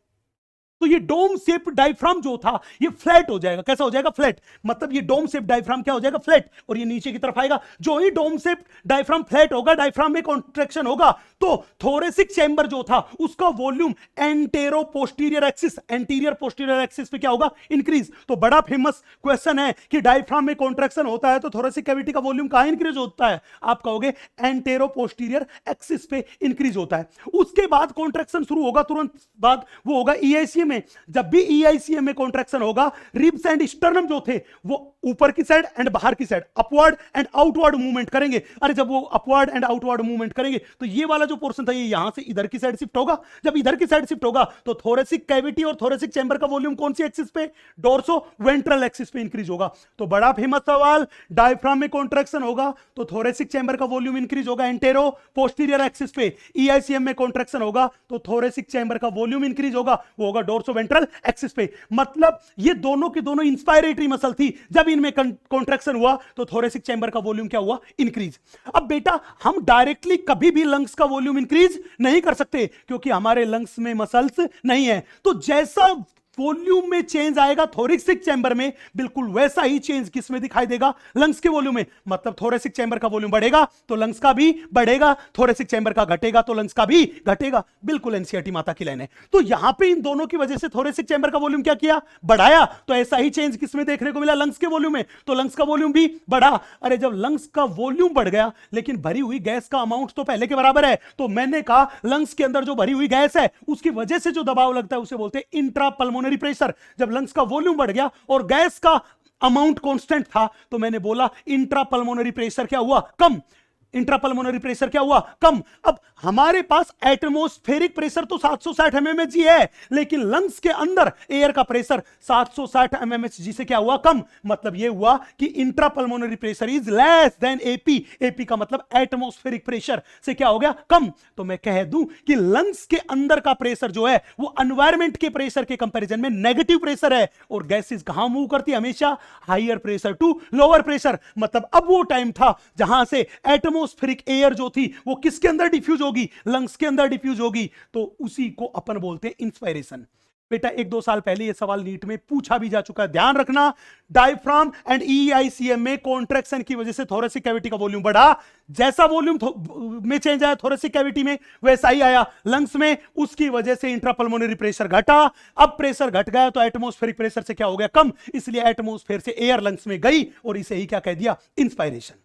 तो ये डोम शेप डायफ्राम जो था ये फ्लैट हो जाएगा। कैसा हो जाएगा, फ्लैट। मतलब ये डोम शेप डायफ्राम क्या हो जाएगा, फ्लैट, और ये नीचे की तरफ आएगा। जो ही डोम शेप डायफ्राम फ्लैट होगा, डायफ्राम में कॉन्ट्रैक्शन होगा, तो थोरेसिक चैम्बर जो था उसका volume antero posterior axis, anterior posterior axis पे क्या होगा, इंक्रीज। तो बड़ा फेमस क्वेश्चन है कि डायफ्राम में कॉन्ट्रैक्शन होता है तो थोरेसिक कैविटी का वॉल्यूम कहां इंक्रीज होता है, आप कहोगे एंटेरो पोस्टीरियर एक्सिस पे इंक्रीज होता है। उसके बाद कॉन्ट्रैक्शन शुरू होगा, तुरंत बाद वो होगा ईआईसीएम में। जब भी ईआईसीएम में कॉन्ट्रैक्शन होगा, रिब्स एंड स्टर्नम जो थे वो ऊपर की साइड एंड बाहर की side upward and outward movement करेंगे। अरे जब वो अपवर्ड एंड आउटवर्ड मूवमेंट करेंगे तो ये वाला जो पोर्शन था ये यहां से इधर की साइड शिफ्ट होगा। जब इधर की साइड शिफ्ट होगा तो थोरेसिक कैविटी और थोरेसिक चैम्बर का वॉल्यूम कौन सी एक्सिस पे, डोर्सो वेंट्रल एक्सिस पे इंक्रीज होगा। तो बड़ा फेमस सवाल, डायफ्राम में कॉन्ट्रैक्शन होगा तो थोरेसिक चैम्बर का वॉल्यूम इंक्रीज होगा एंटेरो पोस्टीरियर एक्सिस पे। ईआईसीएम में कॉन्ट्रैक्शन होगा तो थोरेसिक चैम्बर का वॉल्यूम इंक्रीज होगा, वो होगा डोर्सो वेंट्रल एक्सिस पे। मतलब ये दोनों की दोनों इंस्पायरेटरी मसल थी, जब इनमें कॉन्ट्रैक्शन हुआ तो थोरेसिक चैम्बर का वॉल्यूम क्या हुआ, इंक्रीज। अब बेटा हम डायरेक्टली कभी भी लंग्स का वॉल्यूम इंक्रीज नहीं कर सकते क्योंकि हमारे लंग्स में मसल्स नहीं है। तो जैसा वॉल्यूम में चेंज आएगा थोरेसिक चैम्बर में, बिल्कुल वैसा ही चेंज किस में दिखाई देगा, लंग्स के वॉल्यूम में। मतलब थोरेसिक चैम्बर का वॉल्यूम बढ़ेगा तो लंग्स का भी बढ़ेगा, थोरेसिक चैम्बर का घटेगा तो लंग्स का भी घटेगा। बिल्कुल एनसीईआरटी माता की लाइन है। तो यहां पे इन दोनों की वजह से थोरेसिक चैम्बर का वॉल्यूम क्या किया, बढ़ाया। तो ऐसा ही चेंज किस में देखने को मिला, लंग्स के वॉल्यूम में। तो लंग्स का वॉल्यूम भी बढ़ा। अरे जब लंग्स का वॉल्यूम बढ़ गया लेकिन भरी हुई गैस का अमाउंट तो पहले के बराबर है, तो मैंने कहा लंग्स के अंदर जो भरी हुई गैस है उसकी वजह से जो दबाव लगता है उसे बोलते हैं इंट्रा पल्मोनरी प्रेशर। जब लंग्स का वॉल्यूम बढ़ गया और गैस का अमाउंट कांस्टेंट था तो मैंने बोला इंट्रा पल्मोनरी प्रेशर क्या हुआ, कम। इंट्रा पल्मोनरी प्रेशर क्या हुआ, कम। अब हमारे पास एटमॉस्फेरिक प्रेशर तो 760 mmHg है, लेकिन लंग्स के अंदर एयर का प्रेशर 760 mmHg से क्या हुआ, कम। मतलब यह हुआ कि intra pulmonary pressure is less than AP. AP का मतलब एटमॉस्फेरिक प्रेशर से क्या हो गया, कम। तो मैं कह दूं कि लंग्स के अंदर का प्रेशर जो है वो एनवायरमेंट के प्रेशर के कंपैरिजन में नेगेटिव प्रेशर है, और गैसेस कहां मूव करती है, हमेशा higher pressure to lower pressure. मतलब अब वो टाइम था जहां से एटमॉस्फेरिक एयर जो थी वो किसके अंदर डिफ्यूज होगी, लंग्स के अंदर डिफ्यूज होगी। तो उसी को अपन बोलते हैं इंस्पायरेशन। बेटा 1-2 साल पहले ये सवाल नीट में पूछा भी जा चुका है, ध्यान रखना। डायफ्राम एंड ईआईसीएम में कॉन्ट्रैक्शन की वजह से थोरेसिक कैविटी का वॉल्यूम बढ़ा। जैसा वॉल्यूम में चेंज आया थोरेसिक कैविटी में वैसा ही आया लंग्स में, उसकी वजह से इंट्रापल्मोनरी प्रेशर घटा। अब प्रेशर घट गया तो एटमॉस्फेरिक प्रेशर से क्या हो गया, कम। इसलिए एटमॉस्फेयर से एयर लंग्स में गई और इसे ही क्या कह दिया, इंस्पायरेशन।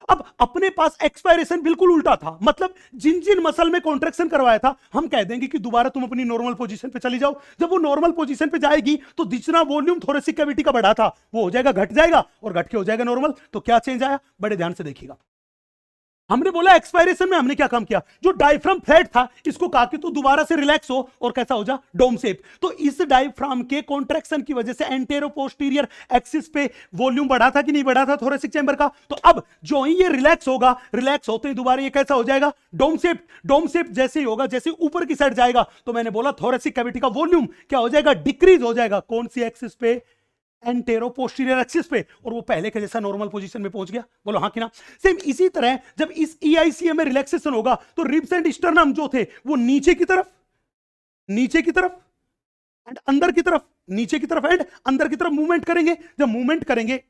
अब अपने पास एक्सपायरेशन बिल्कुल उल्टा था। मतलब जिन जिन मसल में कॉन्ट्रैक्शन करवाया था हम कह देंगे कि दोबारा तुम अपनी नॉर्मल पोजीशन पे चली जाओ। जब वो नॉर्मल पोजीशन पे जाएगी तो जितना वॉल्यूम थोरेसिक कैविटी का बढ़ा था वो हो जाएगा, घट जाएगा, और घट के हो जाएगा नॉर्मल। तो क्या चेंज आया, बड़े ध्यान से देखिएगा। हमने बोला एक्सपायरेशन में हमने क्या काम किया, जो डायफ्राम फ्लैट था इसको कहा कि तू दोबारा से रिलैक्स हो और कैसा हो जा, डोम शेप। तो इस डायफ्राम के कॉन्ट्रैक्शन की वजह से एंटेरो पोस्टीरियर एक्सिस पे वॉल्यूम बढ़ा था कि नहीं बढ़ा था थोरेसिक चैम्बर का। तो अब जो ही ये रिलैक्स होगा, रिलैक्स होते ही दोबारा ये कैसा हो जाएगा, डोम शेप। डोम शेप जैसे ही होगा, जैसे ऊपर की साइड जाएगा तो मैंने बोला थोरेसिक कैविटी का वॉल्यूम क्या हो जाएगा, डिक्रीज हो जाएगा। कौन सी एक्सिस पे, एंटेरो पोस्टीरियर एक्सिस पे, और वो पहले के जैसा नॉर्मल पोजीशन में पहुंच गया। बोलो हाँ कि ना। सेम इसी तरह जब इस EICM में रिलैक्सेशन होगा तो रिब्स एंड स्टर्नम जो थे वो नीचे की तरफ एंड अंदर की तरफ, नीचे की तरफ एंड अंदर की तरफ मूवमेंट करेंगे। जब मूवमेंट करेंगे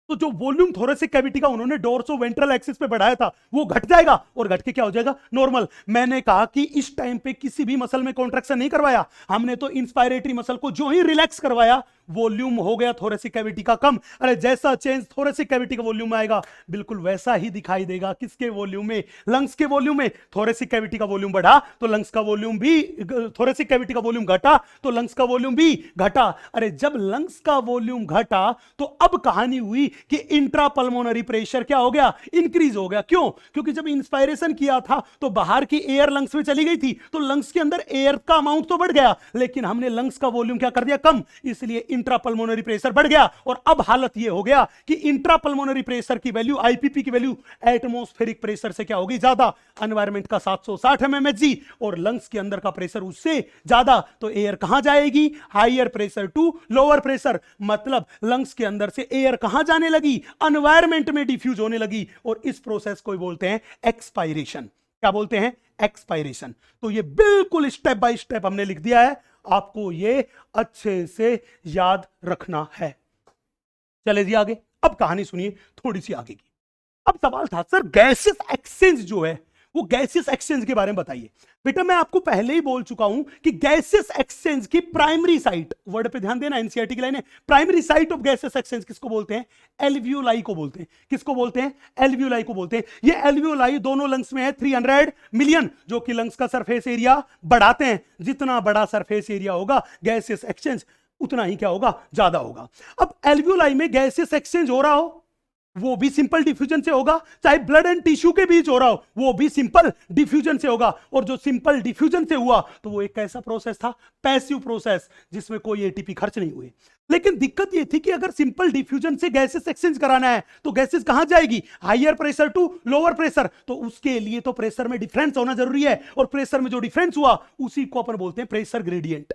तो जो वॉल्यूम थोरेसिक कैविटी का उन्होंने डोर्सो वेंट्रल एक्सिस पे बढ़ाया था वो घट जाएगा, और घट के क्या हो जाएगा, नॉर्मल। मैंने कहा कि इस टाइम पे किसी भी मसल में कॉन्ट्रैक्शन नहीं करवाया हमने, तो इंस्पायरेटरी मसल को जो ही रिलैक्स करवाया वॉल्यूम हो गया थोरेसिक कैविटी का कम। अरे जैसा चेंज थोरेसिक कैविटी का वॉल्यूम में आएगा बिल्कुल वैसा ही दिखाई देगा किसके वॉल्यूम में, लंग्स के वॉल्यूम में। थोरेसिक कैविटी का वॉल्यूम बढ़ा तो लंग्स का वॉल्यूम भी, थोरेसिक कैविटी का वॉल्यूम घटा तो लंग्स का वॉल्यूम भी घटा। अरे जब लंग्स का वॉल्यूम घटा तो अब कहानी हुई कि इंट्रा पल्मोनरी प्रेशर क्या हो गया, इंक्रीज हो गया। क्यों? क्योंकि जब इंस्पायरेशन किया था तो बाहर की एयर लंग्स में चली गई थी, तो लंग्स के अंदर एयर का अमाउंट तो बढ़ गया, लेकिन हमने लंग्स का वॉल्यूम क्या कर दिया, कम, इसलिए इंट्रा पल्मोनरी प्रेशर बढ़ गया। और अब हालत यह हो गया कि इंट्रा पल्मोनरी प्रेशर की वैल्यू, आईपीपी की वैल्यू एटमॉस्फेरिक प्रेशर से क्या होगी, ज्यादा। एनवायरमेंट का 760 mmHg और लंग्स के अंदर का प्रेशर उससे ज्यादा, तो एयर कहां जाएगी, higher pressure to lower pressure. मतलब लंग्स के अंदर से एयर कहां जाने लगी, एनवायरमेंट में डिफ्यूज होने लगी, और इस प्रोसेस को बोलते हैं एक्सपायरेशन। क्या बोलते हैं, एक्सपायरेशन। तो ये बिल्कुल स्टेप बाय स्टेप हमने लिख दिया है, आपको ये अच्छे से याद रखना है। चले जी आगे, अब कहानी सुनिए थोड़ी सी आगे की। अब सवाल था सर गैसेस एक्सचेंज जो है वो गैसेस एक्सचेंज के बारे में बताइए। बेटा मैं आपको पहले ही बोल चुका हूं कि गैसेस एक्सचेंज की प्राइमरी साइट, वर्ड पे ध्यान देना, एनसीईआरटी की लाइन है, primary site of gases exchange किसको बोलते हैं, एल्वियोलाई को बोलते हैं। किसको बोलते हैं, एल्वियोलाई को बोलते हैं। ये एल्वियोलाई दोनों लंग्स में है, 300 मिलियन, जो कि लंग्स का सरफेस एरिया बढ़ाते हैं। जितना बड़ा सरफेस एरिया होगा गैसेस एक्सचेंज उतना ही क्या होगा, ज्यादा होगा। अब एल्वियोलाई में गैसेस एक्सचेंज हो रहा हो वो भी सिंपल डिफ्यूजन से होगा, चाहे ब्लड एंड टिश्यू के बीच हो रहा हो वो भी सिंपल डिफ्यूजन से होगा। और जो सिंपल डिफ्यूजन से हुआ तो वो एक कैसा प्रोसेस था, पैसिव प्रोसेस, जिसमें कोई एटीपी खर्च नहीं हुए। लेकिन दिक्कत ये थी कि अगर सिंपल डिफ्यूजन से गैसेस एक्सचेंज कराना है तो गैसेस कहां जाएगी, higher pressure to lower pressure, तो उसके लिए तो प्रेशर में डिफरेंस होना जरूरी है, और प्रेशर में जो डिफरेंस हुआ उसी को अपन बोलते हैं प्रेशर ग्रेडियंट।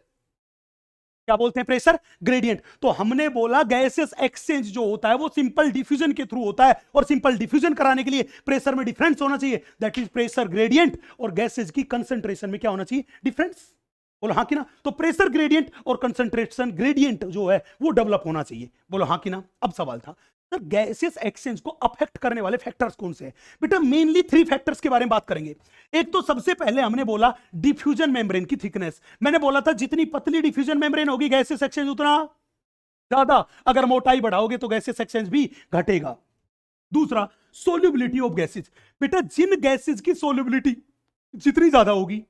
क्या बोलते हैं, प्रेशर ग्रेडियंट। तो हमने बोला गैसेस एक्सचेंज जो होता है वो सिंपल डिफ्यूजन के थ्रू होता है, और सिंपल डिफ्यूजन कराने के लिए प्रेशर में डिफरेंस होना चाहिए, दैट इज प्रेशर ग्रेडियंट, और गैसेस की कंसंट्रेशन में क्या होना चाहिए, डिफरेंस। बोलो हाँ कि ना। तो प्रेशर ग्रेडियंट और कंसंट्रेशन ग्रेडियंट जो है वो डेवलप होना चाहिए। बोलो हाँ कि ना। अब सवाल था सर गैसेस एक्सचेंज को अफेक्ट करने वाले फैक्टर्स कौन से हैं। बेटा मेनली 3 फैक्टर्स के बारे में बात करेंगे। एक तो सबसे पहले हमने बोला डिफ्यूजन मेम्ब्रेन की थिकनेस। मैंने बोला था जितनी पतली डिफ्यूजन मेम्ब्रेन होगी गैसेस एक्सचेंज उतना ज्यादा, अगर मोटाई बढ़ाओगे तो गैसेस एक्सचेंज भी घटेगा। दूसरा सोल्यूबिलिटी ऑफ गैसेज। बेटा जिन गैसेज की सोल्यूबिलिटी जितनी ज्यादा होगी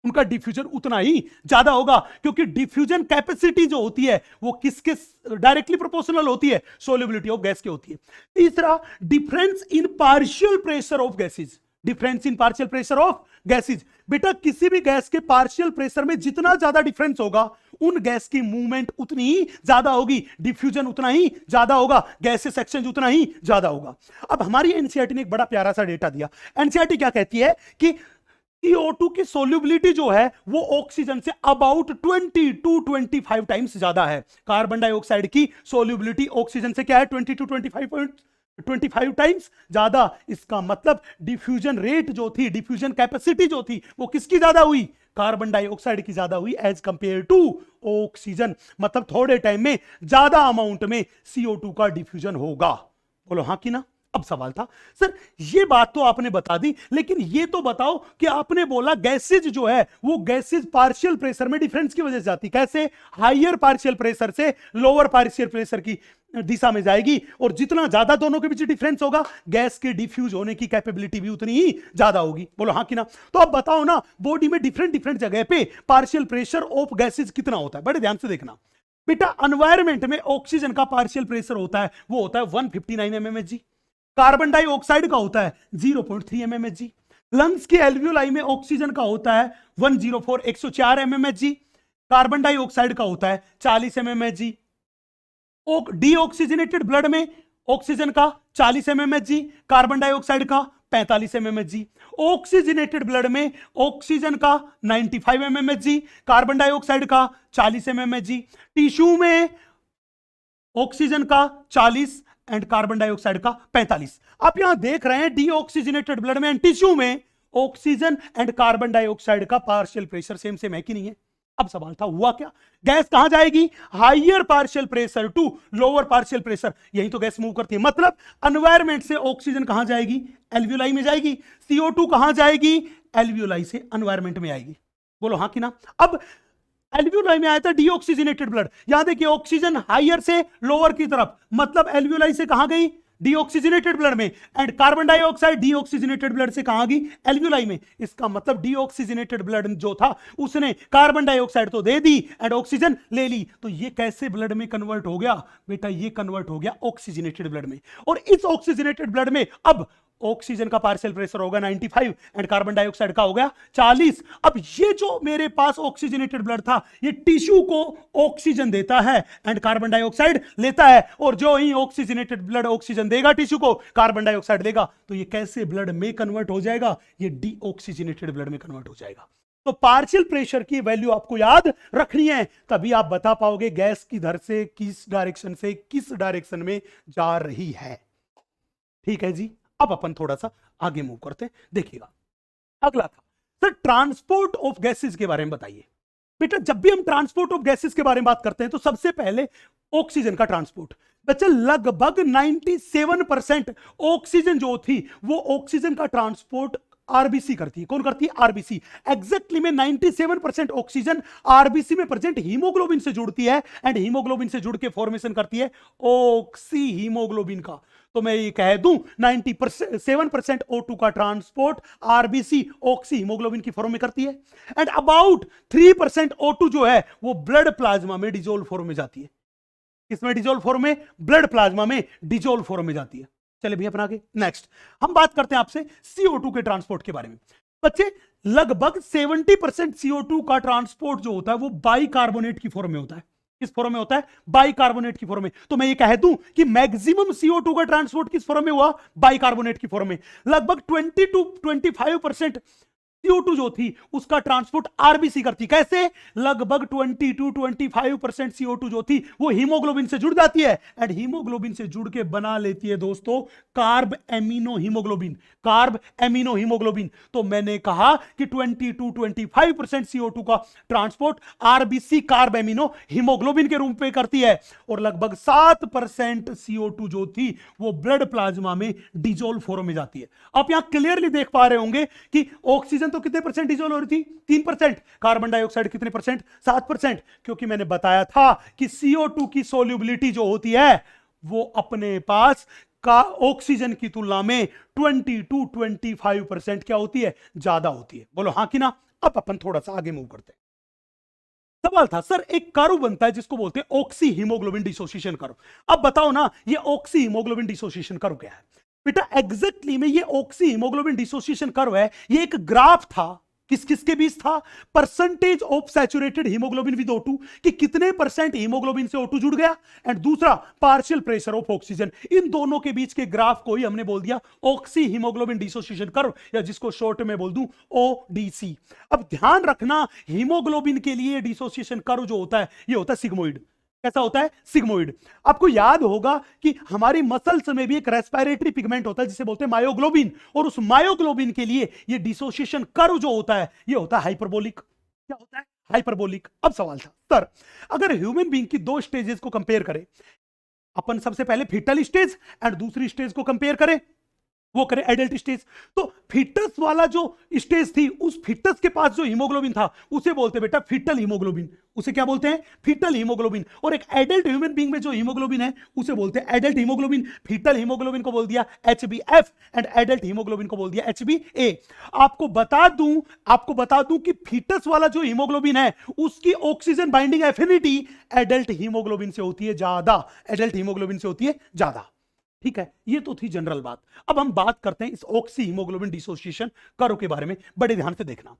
उनका डिफ्यूजन उतना ही ज्यादा होगा, क्योंकि डिफ्यूजन कैपेसिटी जो होती है वो किसके डायरेक्टली प्रोपोर्शनल होती है, सोल्यूबिलिटी ऑफ गैस की होती है। तीसरा difference in partial pressure of gases. Difference in partial pressure of gases. बेटा किसी भी गैस के पार्शियल प्रेशर में जितना ज्यादा डिफरेंस होगा उन गैस की मूवमेंट उतनी ही ज्यादा होगी, डिफ्यूजन उतना ही ज्यादा होगा, गैसेस एक्सचेंज उतना ही ज्यादा होगा। अब हमारी एनसीईआरटी ने एक बड़ा प्यारा सा डेटा दिया। एनसीईआरटी क्या कहती है कि CO2 की सोल्यूबिलिटी जो है वो oxygen say about 20 to 25 times ज्यादा है। कार्बन डाइऑक्साइड की सोल्यूबिलिटी ऑक्सीजन से क्या है, 20 to 25 टाइम्स ज्यादा। इसका मतलब डिफ्यूजन रेट जो थी, डिफ्यूजन कैपेसिटी जो थी वो किसकी ज्यादा हुई, कार्बन डाइऑक्साइड की ज्यादा हुई एज कंपेयर टू ऑक्सीजन। मतलब थोड़े टाइम में ज्यादा अमाउंट में CO2 का डिफ्यूजन होगा। बोलो हाँ कि ना। अब सवाल था सर ये बात तो आपने बता दी, लेकिन ये तो बताओ कि आपने बोला गैसेज जो है वो गैसेज पार्शियल प्रेशर में डिफरेंस की वजह से जाती, कैसे, हायर पार्शियल प्रेशर से लोअर पार्शियल प्रेशर की दिशा में जाएगी, और जितना ज्यादा दोनों के बीच डिफरेंस होगा गैस के डिफ्यूज होने की कैपेबिलिटी भी उतनी ही ज्यादा होगी। बोलो हाँ कि ना। तो अब बताओ ना बॉडी में डिफरेंट डिफरेंट जगह पे पार्शियल प्रेशर ऑफ गैसेज कितना होता है, बड़े ध्यान से देखना। बेटा एनवायरमेंट में ऑक्सीजन का पार्शियल प्रेशर होता है वो होता है 159 mmHg, कार्बन डाइऑक्साइड का होता है 0.3 mmHg, लंग्स की एल्वियोलाई में ऑक्सीजन का होता है 104 mmHg, कार्बन डाइऑक्साइड का होता है 40 mmHg, डीऑक्सीजनेटेड ब्लड में ऑक्सीजन का 40 mmHg, कार्बन डाइऑक्साइड का 45 mmHg, ऑक्सीजनेटेड ब्लड में ऑक्सीजन का 95 mmHg, कार्बन डाइऑक्साइड का 40 mmHg, टिश्यू में ऑक्सीजन का 40 एंड कार्बन डाइऑक्साइड का 45। आप यहां देख रहे हैं डीऑक्सीजनेटेड ब्लड में एंड टिश्यू में ऑक्सीजन एंड कार्बन डाइऑक्साइड का पार्शियल प्रेशर सेम सेम है कि नहीं है। अब सवाल था हुआ क्या, गैस कहां जाएगी, higher partial pressure to lower partial pressure, यही तो गैस मूव करती है। मतलब एनवायरमेंट से ऑक्सीजन कहां जाएगी, एल्वियोलाई में जाएगी। CO2 कहां जाएगी, एल्वियोलाई से एनवायरमेंट में आएगी। बोलो हाँ कि ना। अब एल्वियोलाई में आया था डीऑक्सीजनेटेड ब्लड, यहां देखिए ऑक्सीजन हायर से लोअर की तरफ, मतलब एल्वियोलाई से कहां गई, डीऑक्सीजनेटेड ब्लड में, and carbon dioxide deoxygenated blood से कहां गई, एल्वियोलाई में। इसका मतलब डीऑक्सीजनेटेड ब्लड जो था उसने कार्बन डाइऑक्साइड तो दे दी एंड ऑक्सीजन ले ली। तो ये कैसे ब्लड में कन्वर्ट हो गया बेटा, ये कन्वर्ट हो गया ऑक्सीजनेटेड ब्लड में। और इस ऑक्सीजनेटेड ब्लड में अब ऑक्सीजन का पार्शियल प्रेशर होगा 95 एंड कार्बन डाइऑक्साइड का हो गया 40। अब ये जो मेरे पास ऑक्सीजनेटेड ब्लड था ये टिश्यू को ऑक्सीजन देता है एंड कार्बन डाइऑक्साइड लेता है, और जो ही ऑक्सीजनेटेड ब्लड ऑक्सीजन देगा टिश्यू को, कार्बन डाइऑक्साइड देगा, तो ये कैसे ब्लड में कन्वर्ट हो जाएगा, ये डीऑक्सीजनेटेड ब्लड में कन्वर्ट हो जाएगा। तो पार्शियल प्रेशर की वैल्यू आपको याद रखनी है, तभी आप बता पाओगे गैस की धर से किस डायरेक्शन में जा रही है। ठीक है जी। अब अपन थोड़ा सा आगे मूव करते हैं, देखिएगा अगला था सर ट्रांसपोर्ट ऑफ गैसेस के बारे में बताइए। बेटा जब भी हम ट्रांसपोर्ट ऑफ गैसेस के बारे में बात करते हैं तो सबसे पहले ऑक्सीजन का ट्रांसपोर्ट। बच्चे लगभग 97% ऑक्सीजन जो थी वो ऑक्सीजन का ट्रांसपोर्ट आरबीसी करती है। कौन करती है, आरबीसी। एग्जैक्टली में 97% ऑक्सीजन आरबीसी में प्रेजेंट हीमोग्लोबिन से जुड़ती है एंड हीमोग्लोबिन से जुड़ के फॉर्मेशन करती है ऑक्सी हीमोग्लोबिन का। तो मैं ये कह दूं 97% O2 का ट्रांसपोर्ट आरबीसी ऑक्सी हीमोग्लोबिन की फॉर्म में करती है एंड अबाउट 3% O2 जो है वो ब्लड प्लाज्मा में डिजोल्व फॉर्म में जाती है। किसमें डिजोल्व फॉर्म में, ब्लड प्लाज्मा में डिजोल्व फॉर्म में जाती है। चलिए भैया अपना आगे नेक्स्ट हम बात करते हैं आपसे CO2 के ट्रांसपोर्ट के बारे में। बच्चे लगभग 70% CO2 का ट्रांसपोर्ट जो होता है वो बाइकार्बोनेट की फॉर्म में होता है। किस फॉर्म में होता है, बाइकार्बोनेट की फॉर्म में। तो मैं ये कह दूं कि मैक्सिमम CO2 का ट्रांसपोर्ट किस फॉर्म में हुआ, बाइकार्बोनेट की फॉर्म में। लगभग 20 to 25% CO2 जो थी उसका ट्रांसपोर्ट आरबीसी करती। कैसे, लगभग 20 to 25% CO2 जो थी वो हीमोग्लोबिन से जुड़ जाती है एंड हीमोग्लोबिन से जुड़ के बना लेती है दोस्तों carb amino haemoglobin. Carb amino haemoglobin. तो मैंने कहा कि 20 to 25% CO2 का transport RBC carb amino haemoglobin के रूप में करती है और लगभग 7% CO2 जो थी वो ब्लड प्लाज्मा में डिजोल्व फॉर्म में जाती है। आप यहां क्लियरली देख पा रहे होंगे कि ऑक्सीजन तो कितने परसेंट डिजोल्व हो रही थी, 3%। कार्बन डाइऑक्साइड कितने परसेंट, 7%। क्योंकि मैंने बताया था कि CO2 की सोल्यूबिलिटी जो होती है वो अपने पास का ऑक्सीजन की तुलना में 20 to 25% क्या होती है, ज्यादा होती है। बोलो हाँ कि ना। अब अपन थोड़ा सा आगे मूव करते हैं। सवाल था सर एक कर्व बनता है जिसको बोलते हैं ऑक्सी हीमोग्लोबिन डिसोसिएशन कर्व। अब बताओ ना ये ऑक्सी हीमोग्लोबिन डिसोसिएशन कर्व क्या है। बेटा एग्जैक्टली में ये ऑक्सी हीमोग्लोबिन डिसोसिएशन कर्व है, ये एक ग्राफ था। किस किस के बीच था, percentage of saturated haemoglobin with O2 कि कितने परसेंट हीमोग्लोबिन से O2 जुड़ गया एंड दूसरा पार्शियल प्रेशर ऑफ ऑक्सीजन। इन दोनों के बीच के ग्राफ को ही हमने बोल दिया ऑक्सी हीमोग्लोबिन डिसोसिएशन कर्व या जिसको शॉर्ट में बोल दूं ODC। अब ध्यान रखना हीमोग्लोबिन के लिए डिसोसिएशन कर्व जो होता है ये होता है सिग्मोइड। कैसा होता है, सिग्मोइड। आपको याद होगा कि हमारी मसल्स में भी एक रेस्पिरेटरी पिगमेंट होता है जिसे बोलते हैं मायोग्लोबिन, और उस मायोग्लोबिन के लिए ये डिसोसिएशन कर्व जो होता है ये होता है हाइपरबोलिक। क्या होता है, हाइपरबोलिक। अब सवाल था सर अगर ह्यूमन बीइंग की दो स्टेजेस को कंपेयर करें, अपन सबसे पहले फीटल स्टेज एंड दूसरी स्टेज को कंपेयर करें, वो करें एडल्ट स्टेज। तो फिटस वाला जो स्टेज थी उस फिटस के पास जो हीमोग्लोबिन था उसे बोलते हैं बेटा फीटल हीमोग्लोबिन। उसे क्या बोलते हैं, फीटल हीमोग्लोबिन। और एक एडल्ट ह्यूमन बीइंग में जो हीमोग्लोबिन है उसे बोलते हैं एडल्ट हीमोग्लोबिन। फीटल हीमोग्लोबिन को बोल दिया HbF एंड एडल्ट हीमोग्लोबिन को बोल दिया HbA। आपको बता दूं कि फीटस वाला जो हीमोग्लोबिन है उसकी oxygen binding affinity adult haemoglobin से होती है ज्यादा, एडल्ट हीमोग्लोबिन से होती है ज्यादा। ठीक है, ये तो थी जनरल बात। अब हम बात करते हैं इस ऑक्सी हीमोग्लोबिन डिसोसिएशन कर्व के बारे में, बड़े ध्यान से देखना।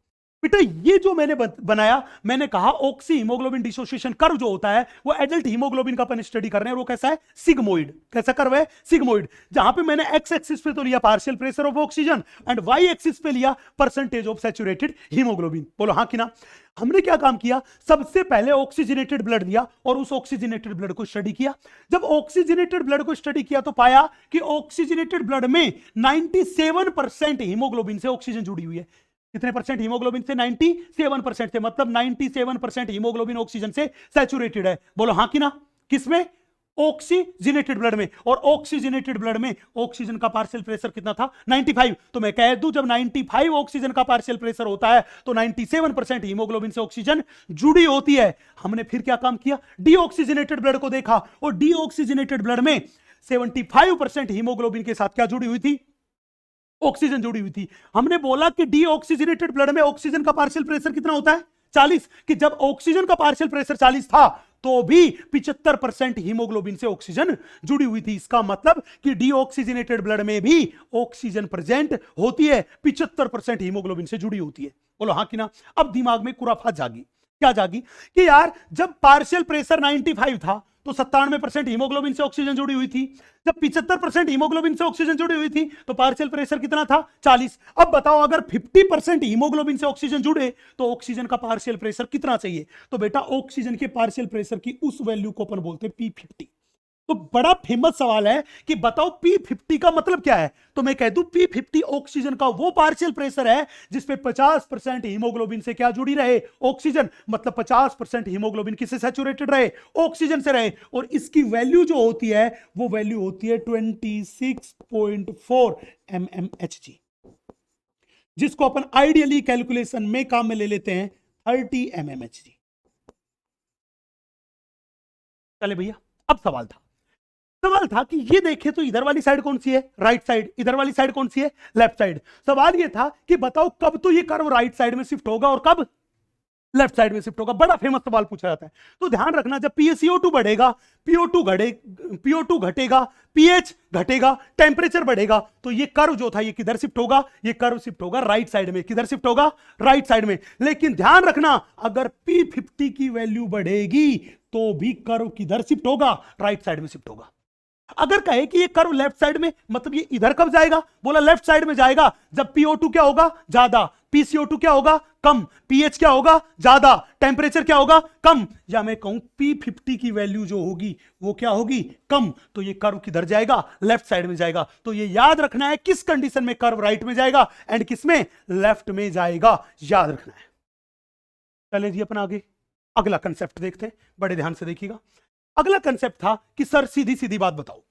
बेटा ये जो मैंने बनाया, मैंने कहा ऑक्सी हीमोग्लोबिन डिसोसिएशन कर्व जो होता है वो एडल्ट हीमोग्लोबिन का अपन स्टडी कर रहे हैं, वो कैसा है, सिग्मोइड। कैसा कर्व है, सिग्मोइड। जहां पे मैंने एक्स एक्सिस पे तो लिया partial pressure of oxygen and Y axis पे लिया परसेंटेज ऑफ सैचुरेटेड हीमोग्लोबिन। बोलो हाँ कि ना। हमने क्या काम किया, सबसे पहले ऑक्सीजनेटेड ब्लड लिया और उस ऑक्सीजनेटेड ब्लड को स्टडी किया। जब ऑक्सीजनेटेड ब्लड को स्टडी किया तो पाया कि ऑक्सीजनेटेड ब्लड में 97% हीमोग्लोबिन से ऑक्सीजन जुड़ी हुई है। कितने परसेंट हीमोग्लोबिन से, 97% से, मतलब 97% हीमोग्लोबिन ऑक्सीजन से सैचुरेटेड है। बोलो हाँ कि ना। किसमें, ऑक्सीजनेटेड ब्लड में। और ऑक्सीजनेटेड ब्लड में ऑक्सीजन का पार्शियल प्रेशर कितना था, 95। तो मैं कह दूं जब 95 ऑक्सीजन का पार्शियल प्रेशर होता है तो 97% हीमोग्लोबिन से ऑक्सीजन जुड़ी होती है। हमने फिर क्या काम किया, डीऑक्सीजनेटेड ब्लड को देखा और डीऑक्सीजनेटेड ब्लड में 75% हीमोग्लोबिन के साथ क्या जुड़ी हुई थी, ऑक्सीजन जुड़ी हुई थी। हमने बोला कि डीऑक्सीजनेटेड ब्लड में ऑक्सीजन का पार्शियल प्रेशर कितना होता है, 40। कि जब ऑक्सीजन का पार्शियल प्रेशर 40 था तो भी 75% हीमोग्लोबिन से ऑक्सीजन जुड़ी हुई थी। इसका मतलब कि डीऑक्सीजनेटेड ब्लड में भी ऑक्सीजन प्रेजेंट होती है, 75% हीमोग्लोबिन से जुड़ी होती है। बोलो हाँ कि ना। अब दिमाग में कुराफात जागी। क्या जागी कि यार जब पार्शियल प्रेशर 95 था तो 97% हीमोग्लोबिन से ऑक्सीजन जुड़ी हुई थी। जब 75% हीमोग्लोबिन से ऑक्सीजन जुड़ी हुई थी तो पार्शियल प्रेशर कितना था, 40। अब बताओ अगर 50% हीमोग्लोबिन से ऑक्सीजन जुड़े तो ऑक्सीजन का पार्शियल प्रेशर कितना चाहिए। तो बेटा ऑक्सीजन के पार्शियल प्रेशर की उस वैल्यू को अपन बोलते हैं P50। तो बड़ा फेमस सवाल है कि बताओ P50 का मतलब क्या है। तो मैं कह दूं P50 ऑक्सीजन का वो पार्शियल प्रेशर है जिसपे 50% हीमोग्लोबिन से क्या जुड़ी रहे, ऑक्सीजन। मतलब 50% हीमोग्लोबिन किससे सैचुरेटेड रहे, ऑक्सीजन से रहे। और इसकी वैल्यू जो होती है वो वैल्यू होती है 26.4 mmHg, जिसको अपन आइडियली कैलकुलेशन में काम में ले लेते हैं 30 mmHg। चले भैया, अब सवाल था कि ये देखें तो इधर वाली साइड कौन सी है, राइट साइड। इधर वाली साइड कौन सी है, लेफ्ट साइड। सवाल ये था कि बताओ कब तो ये कर्व राइट साइड में शिफ्ट होगा और कब लेफ्ट साइड में शिफ्ट होगा। बड़ा फेमस सवाल पूछा जाता है। तो ध्यान रखना, जब PaCO2 बढ़ेगा, PO2 घटेगा, pH घटेगा, टेम्परेचर बढ़ेगा, तो ये कर्व जो था ये किधर शिफ्ट होगा, ये कर्व शिफ्ट होगा राइट साइड में। किधर शिफ्ट होगा, राइट साइड में। लेकिन ध्यान रखना अगर P50 की वैल्यू बढ़ेगी तो भी कर्व किधर शिफ्ट होगा, राइट साइड में शिफ्ट होगा। अगर कहे कि ये कर्व लेफ्ट साइड में, मतलब ये इधर कब जाएगा, बोला लेफ्ट साइड में जाएगा जब PO2 क्या होगा, ज्यादा, PCO2 क्या होगा, कम, pH क्या होगा, ज्यादा, टेम्परेचर क्या होगा, कम। या मैं कहूं P50 की वैल्यू जो होगी वो क्या होगी, कम। तो ये कर्व किधर जाएगा, लेफ्ट साइड में जाएगा। तो ये याद रखना है किस कंडीशन में कर्व राइट में जाएगा एंड किस में, लेफ्ट में जाएगा, याद रखना है। चले जी अपन आगे अगला कंसेप्ट देखते हैं, बड़े ध्यान से देखिएगा। अगला कंसेप्ट था कि सर सीधी सीधी बात बताओ,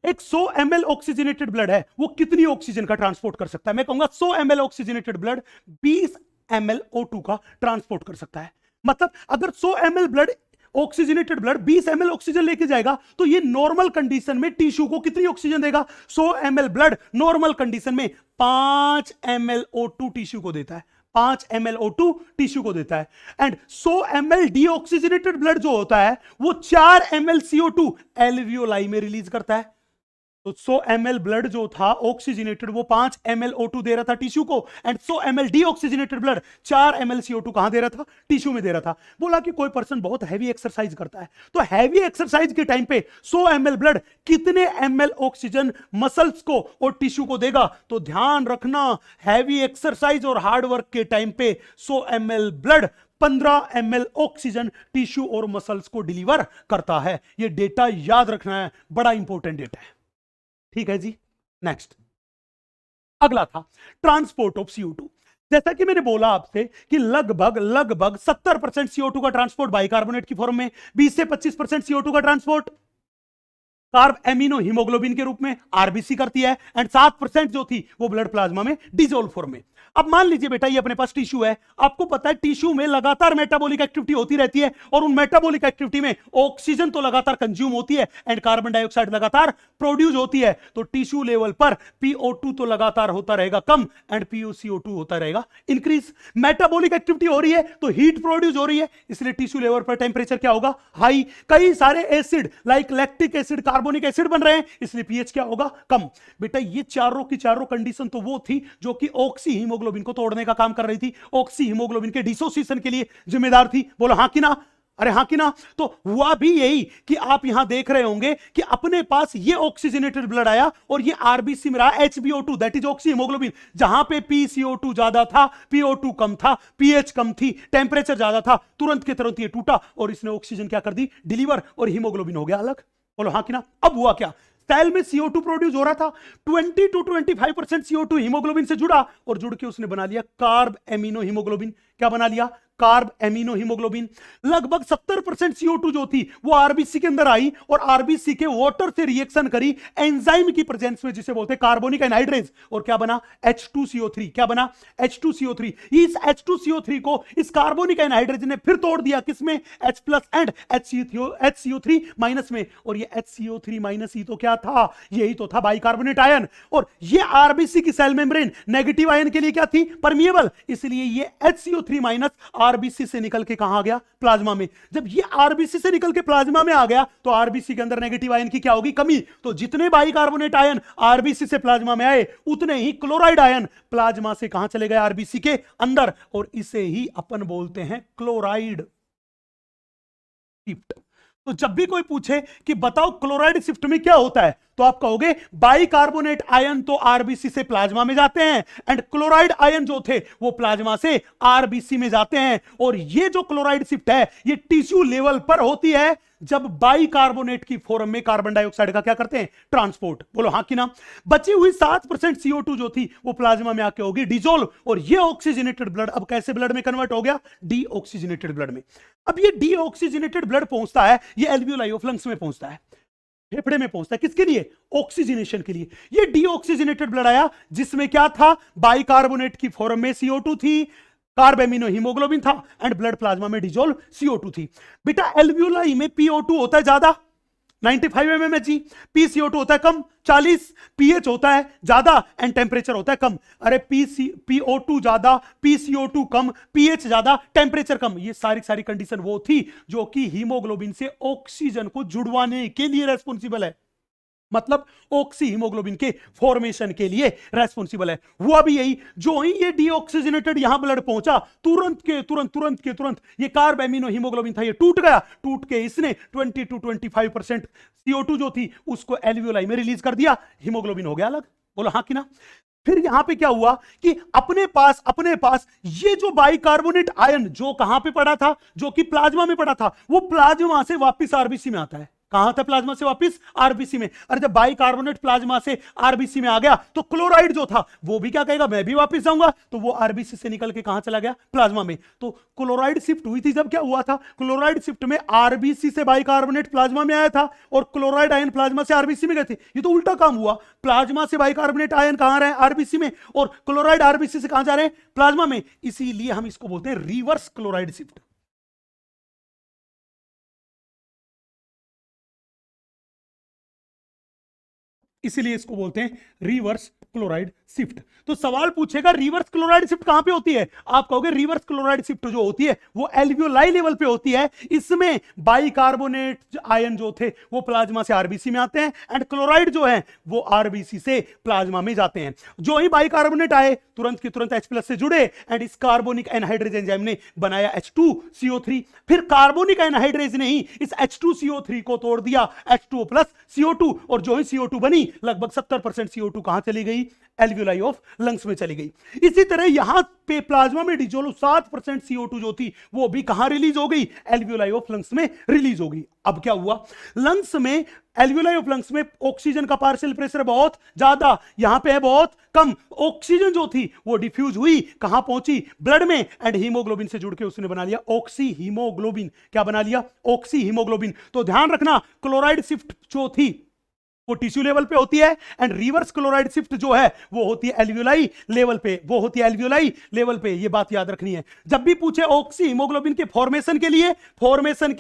एक 100 ml ऑक्सीजनेटेड ब्लड है वो कितनी ऑक्सीजन का ट्रांसपोर्ट कर सकता है। मैं कहूंगा 100 ml oxygenated blood 20 ml O2 का ट्रांसपोर्ट कर सकता है। मतलब अगर 100 ml blood oxygenated blood 20 ml oxygen लेके जाएगा तो ये नॉर्मल कंडीशन में टिश्यू को कितनी ऑक्सीजन देगा, 100 ml ब्लड नॉर्मल कंडीशन में 5 ml O2 टिश्यू को देता है, 5 ml O2 टिश्यू को देता है। एंड 100 ml डीऑक्सीजनेटेड ब्लड जो होता है वो 4 ml CO2 एल्वियोलाई में रिलीज करता है। तो 100 ml ब्लड जो था ऑक्सीजनेटेड वो 5 ml O2 दे रहा था टिश्यू को, and 100 ml deoxygenated blood 4 ml CO2 कहां दे रहा था, टिश्यू में दे रहा था। बोला कि कोई पर्सन बहुत हैवी एक्सरसाइज करता है तो हैवी एक्सरसाइज के टाइम पे 100 ml ब्लड कितने ml ऑक्सीजन मसल्स को और टिश्यू को देगा। तो ध्यान रखना हैवी एक्सरसाइज और हार्ड वर्क के टाइम पे 100 ml blood 15 ml oxygen tissue और मसल्स को डिलीवर करता है। यह डेटा याद रखना है, बड़ा इंपॉर्टेंट डेटा है। ठीक है जी, नेक्स्ट अगला था ट्रांसपोर्ट ऑफ CO2। जैसा कि मैंने बोला आपसे कि लगभग 70% CO2 का ट्रांसपोर्ट बाइकार्बोनेट की फॉर्म में, 20 से 25% CO2 का ट्रांसपोर्ट कार्ब एमिनो हीमोग्लोबिन के रूप में आरबीसी करती है, एंड 7% जो थी वो ब्लड प्लाज्मा में डिसॉल्व फॉर्म में। अब मान लीजिए बेटा ये अपने पास टिश्यू है, आपको पता है टिश्यू में लगातार मेटाबॉलिक एक्टिविटी होती रहती है और उन मेटाबॉलिक एक्टिविटी में ऑक्सीजन तो लगातार कंज्यूम होती है एंड कार्बन डाइऑक्साइड लगातार प्रोड्यूस होती है। तो टिश्यू लेवल पर PO2 तो लगातार होता रहेगा कम एंड PuCO2 होता रहेगा इंक्रीज। मेटाबॉलिक एक्टिविटी हो रही है तो हीट प्रोड्यूस हो रही है, इसलिए टिश्यू लेवल पर टेंपरेचर क्या होगा, हाई। कई सारे acid like lactic acid, carbonic acid बन रहे हैं, इसलिए पीएच क्या होगा, कम। बेटा ये चारों की चारों कंडीशन तो वो थी जो कि ऑक्सी हीमोग्लोबिन को तोड़ने का काम कर रही थी, ऑक्सी हीमोग्लोबिन के डिसोसिएशन के लिए जिम्मेदार थी। बोलो हाँ कि ना, अरे हाँ कि ना। तो हुआ भी यही कि आप यहां देख रहे होंगे कि अपने पास ये ऑक्सीजनेटेड ब्लड आया और ये आरबीसी में रहा HbO2, that is oxy haemoglobin. जहां पे PCO2 ज्यादा था, PO2 कम था, पीएच कम थी, टेंपरेचर ज्यादा था, तुरंत के तुरंत ये टूटा और इसने ऑक्सीजन क्या कर दी, डिलीवर, और हीमोग्लोबिन हो गया अलग। बोलो हाँ कि ना। अब हुआ क्या, सेल में CO2 प्रोड्यूस हो रहा था, 20 to 25% CO2 हीमोग्लोबिन से जुड़ा और जुड़ के उसने बना लिया कार्ब एमिनो हीमोग्लोबिन। क्या बना लिया, कार्ब एमिनो हीमोग्लोबिन। लगभग 70% CO2 जो थी वो आरबीसी के अंदर आई और आरबीसी के वाटर से रिएक्शन करी एंजाइम की प्रेजेंस में, जिसे बोलते हैं कार्बोनिक एनहाइड्रेज, और क्या बना, H2CO3। क्या बना, H2CO3। इस H2CO3 को इस कार्बोनिक एनहाइड्रेज ने फिर तोड़ दिया, किसमें, H+ एंड HCO3 माइनस में, और ये HCO3 माइनस ही तो क्या था, यही तो था बाइकार्बोनेट आयन। और ये आरबीसी की सेल मेम्ब्रेन नेगेटिव आयन के लिए क्या थी, परमिएबल, इसलिए ये HCO3 माइनस आरबीसी से निकल के कहां आ गया, प्लाज्मा में। जब ये आरबीसी से निकल के प्लाज्मा में आ गया तो आरबीसी के अंदर नेगेटिव आयन की क्या होगी, कमी। तो जितने बाइकार्बोनेट आयन आरबीसी से प्लाज्मा में आए उतने ही क्लोराइड आयन प्लाज्मा से कहां चले गए, आरबीसी के अंदर, और इसे ही अपन बोलते हैं क्लोराइड शिफ्ट। तो जब भी कोई पूछे कि बताओ क्लोराइड शिफ्ट में क्या होता है, तो आप कहोगे बाइकार्बोनेट आयन तो आरबीसी से प्लाज्मा में जाते हैं एंड क्लोराइड आयन जो थे वो प्लाज्मा से आरबीसी में जाते हैं। और ये जो क्लोराइड शिफ्ट है ये टिश्यू लेवल पर होती है जब बाइकार्बोनेट की फॉर्म में कार्बन डाइऑक्साइड का क्या करते हैं, ट्रांसपोर्ट। बोलो हाँ कि ना। बची हुई 7% CO2 जो थी वो प्लाज्मा में आके होगी डिसॉल्व, और ये ऑक्सीजनेटेड ब्लड अब कैसे ब्लड में कन्वर्ट हो गया, डीऑक्सीजनेटेड ब्लड में। अब ये डीऑक्सीजनेटेड ब्लड पहुंचता है, ये एल्वियोलाई ऑफ लंग्स में पहुंचता है, फेफड़े में पहुंचता है, किसके लिए, ऑक्सीजनेशन के लिए। ये डीऑक्सीजनेटेड ब्लड आया जिसमें क्या था, बाइकार्बोनेट की फॉर्म में CO2 थी, कार्ब एमिनो हीमोग्लोबिन था एंड ब्लड प्लाज्मा में डिसॉल्व CO2 थी। बेटा एल्वियोलाई में PO2 होता है ज्यादा 95 mmHg, PCO2 होता है कम 40, pH होता है ज्यादा एंड टेम्परेचर होता है कम। अरे PO2 ज्यादा, PCO2 कम, pH ज्यादा, टेम्परेचर कम, ये सारी कंडीशन वो थी जो कि हीमोग्लोबिन से ऑक्सीजन को जुड़वाने के लिए रेस्पॉन्सिबल है, मतलब ऑक्सी हीमोग्लोबिन के फॉर्मेशन के लिए रेस्पॉन्सिबल है। हुआ भी यही, जो ही ये डीऑक्सीजनेटेड यहां ब्लड पहुंचा तुरंत ये कार्ब एमिनो हीमोग्लोबिन था ये टूट गया, टूट के इसने 20 to 25% CO2 जो थी उसको एल्वियोलाई में रिलीज कर दिया, हीमोग्लोबिन हो गया अलग। बोलो हाँ कि ना। फिर यहां पे क्या हुआ कि अपने पास ये जो बाइकार्बोनेट आयन जो कहां पे पड़ा था, जो कि प्लाज्मा में पड़ा था, वो प्लाज्मा से वापस आरबीसी में आता है। कहां था, प्लाज्मा से वापस आरबीसी में। अरे जब बाइकार्बोनेट प्लाज्मा से आरबीसी में आ गया तो क्लोराइड जो था वो भी क्या कहेगा, मैं भी वापस जाऊंगा, तो वो आरबीसी से निकल के कहां चला गया, प्लाज्मा में। तो क्लोराइड शिफ्ट हुई थी। जब क्या हुआ था, क्लोराइड शिफ्ट में आरबीसी से बाइकार्बोनेट प्लाज्मा में आया था और क्लोराइड आयन प्लाज्मा से आरबीसी में गए थे। ये तो उल्टा काम हुआ, प्लाज्मा से बाइकार्बोनेट आयन कहां रहे, आरबीसी में, और क्लोराइड आरबीसी से कहां जा रहे हैं, प्लाज्मा में। इसीलिए हम इसको बोलते हैं रिवर्स क्लोराइड शिफ्ट। इसीलिए इसको बोलते हैं रिवर्स क्लोराइड शिफ्ट। तो सवाल पूछेगा रिवर्स क्लोराइड शिफ्ट कहां पे होती है, आप कहोगे रिवर्स क्लोराइड शिफ्ट जो होती है वो एल्वियोलाई लेवल पे होती है। इसमें बाइकार्बोनेट आयन जो थे वो प्लाज्मा से आरबीसी में आते हैं एंड क्लोराइड जो है वो आरबीसी से प्लाज्मा में जाते हैं। जो ही बाइकार्बोनेट आए तुरंत के तुरंत H+ से जुड़े एंड इस कार्बोनिक एनहाइड्रेज एंजाइम ने बनाया H2CO3। फिर कार्बोनिक एनहाइड्रेज ने ही इस H2CO3 को तोड़ दिया H2O+ CO2, और जो ही CO2 बनी लगभग 70% CO2 कहां चली गई, एल्वियोलाई ऑफ लंग्स में चली गई। इसी तरह यहां पे प्लाज्मा में डिसॉल्व 7% CO2 जो थी वो भी कहां रिलीज हो गई, एल्वियोलाई ऑफ लंग्स में रिलीज हो गई। अब क्या हुआ, लंग्स में, एल्वियोलाई ऑफ लंग्स में ऑक्सीजन का पार्शियल प्रेशर बहुत ज्यादा, यहां पे है बहुत कम। ऑक्सीजन जो थी वो डिफ्यूज हुई, कहां पहुंची, ब्लड में, एंड हीमोग्लोबिन से जुड़ के उसने बना लिया ऑक्सी हीमोग्लोबिन। क्या बना लिया, ऑक्सी हीमोग्लोबिन। तो ध्यान रखना क्लोराइड शिफ्ट जो थी वो टिश्यू लेवल पे होती है एंड रिवर्स क्लोराइड शिफ्ट जो है वो होती है एल्वियोलाई लेवल पे, वो होती है एल्वियोलाई लेवल पे। ये बात याद रखनी है। जब भी पूछे ऑक्सी हीमोग्लोबिन के फॉर्मेशन के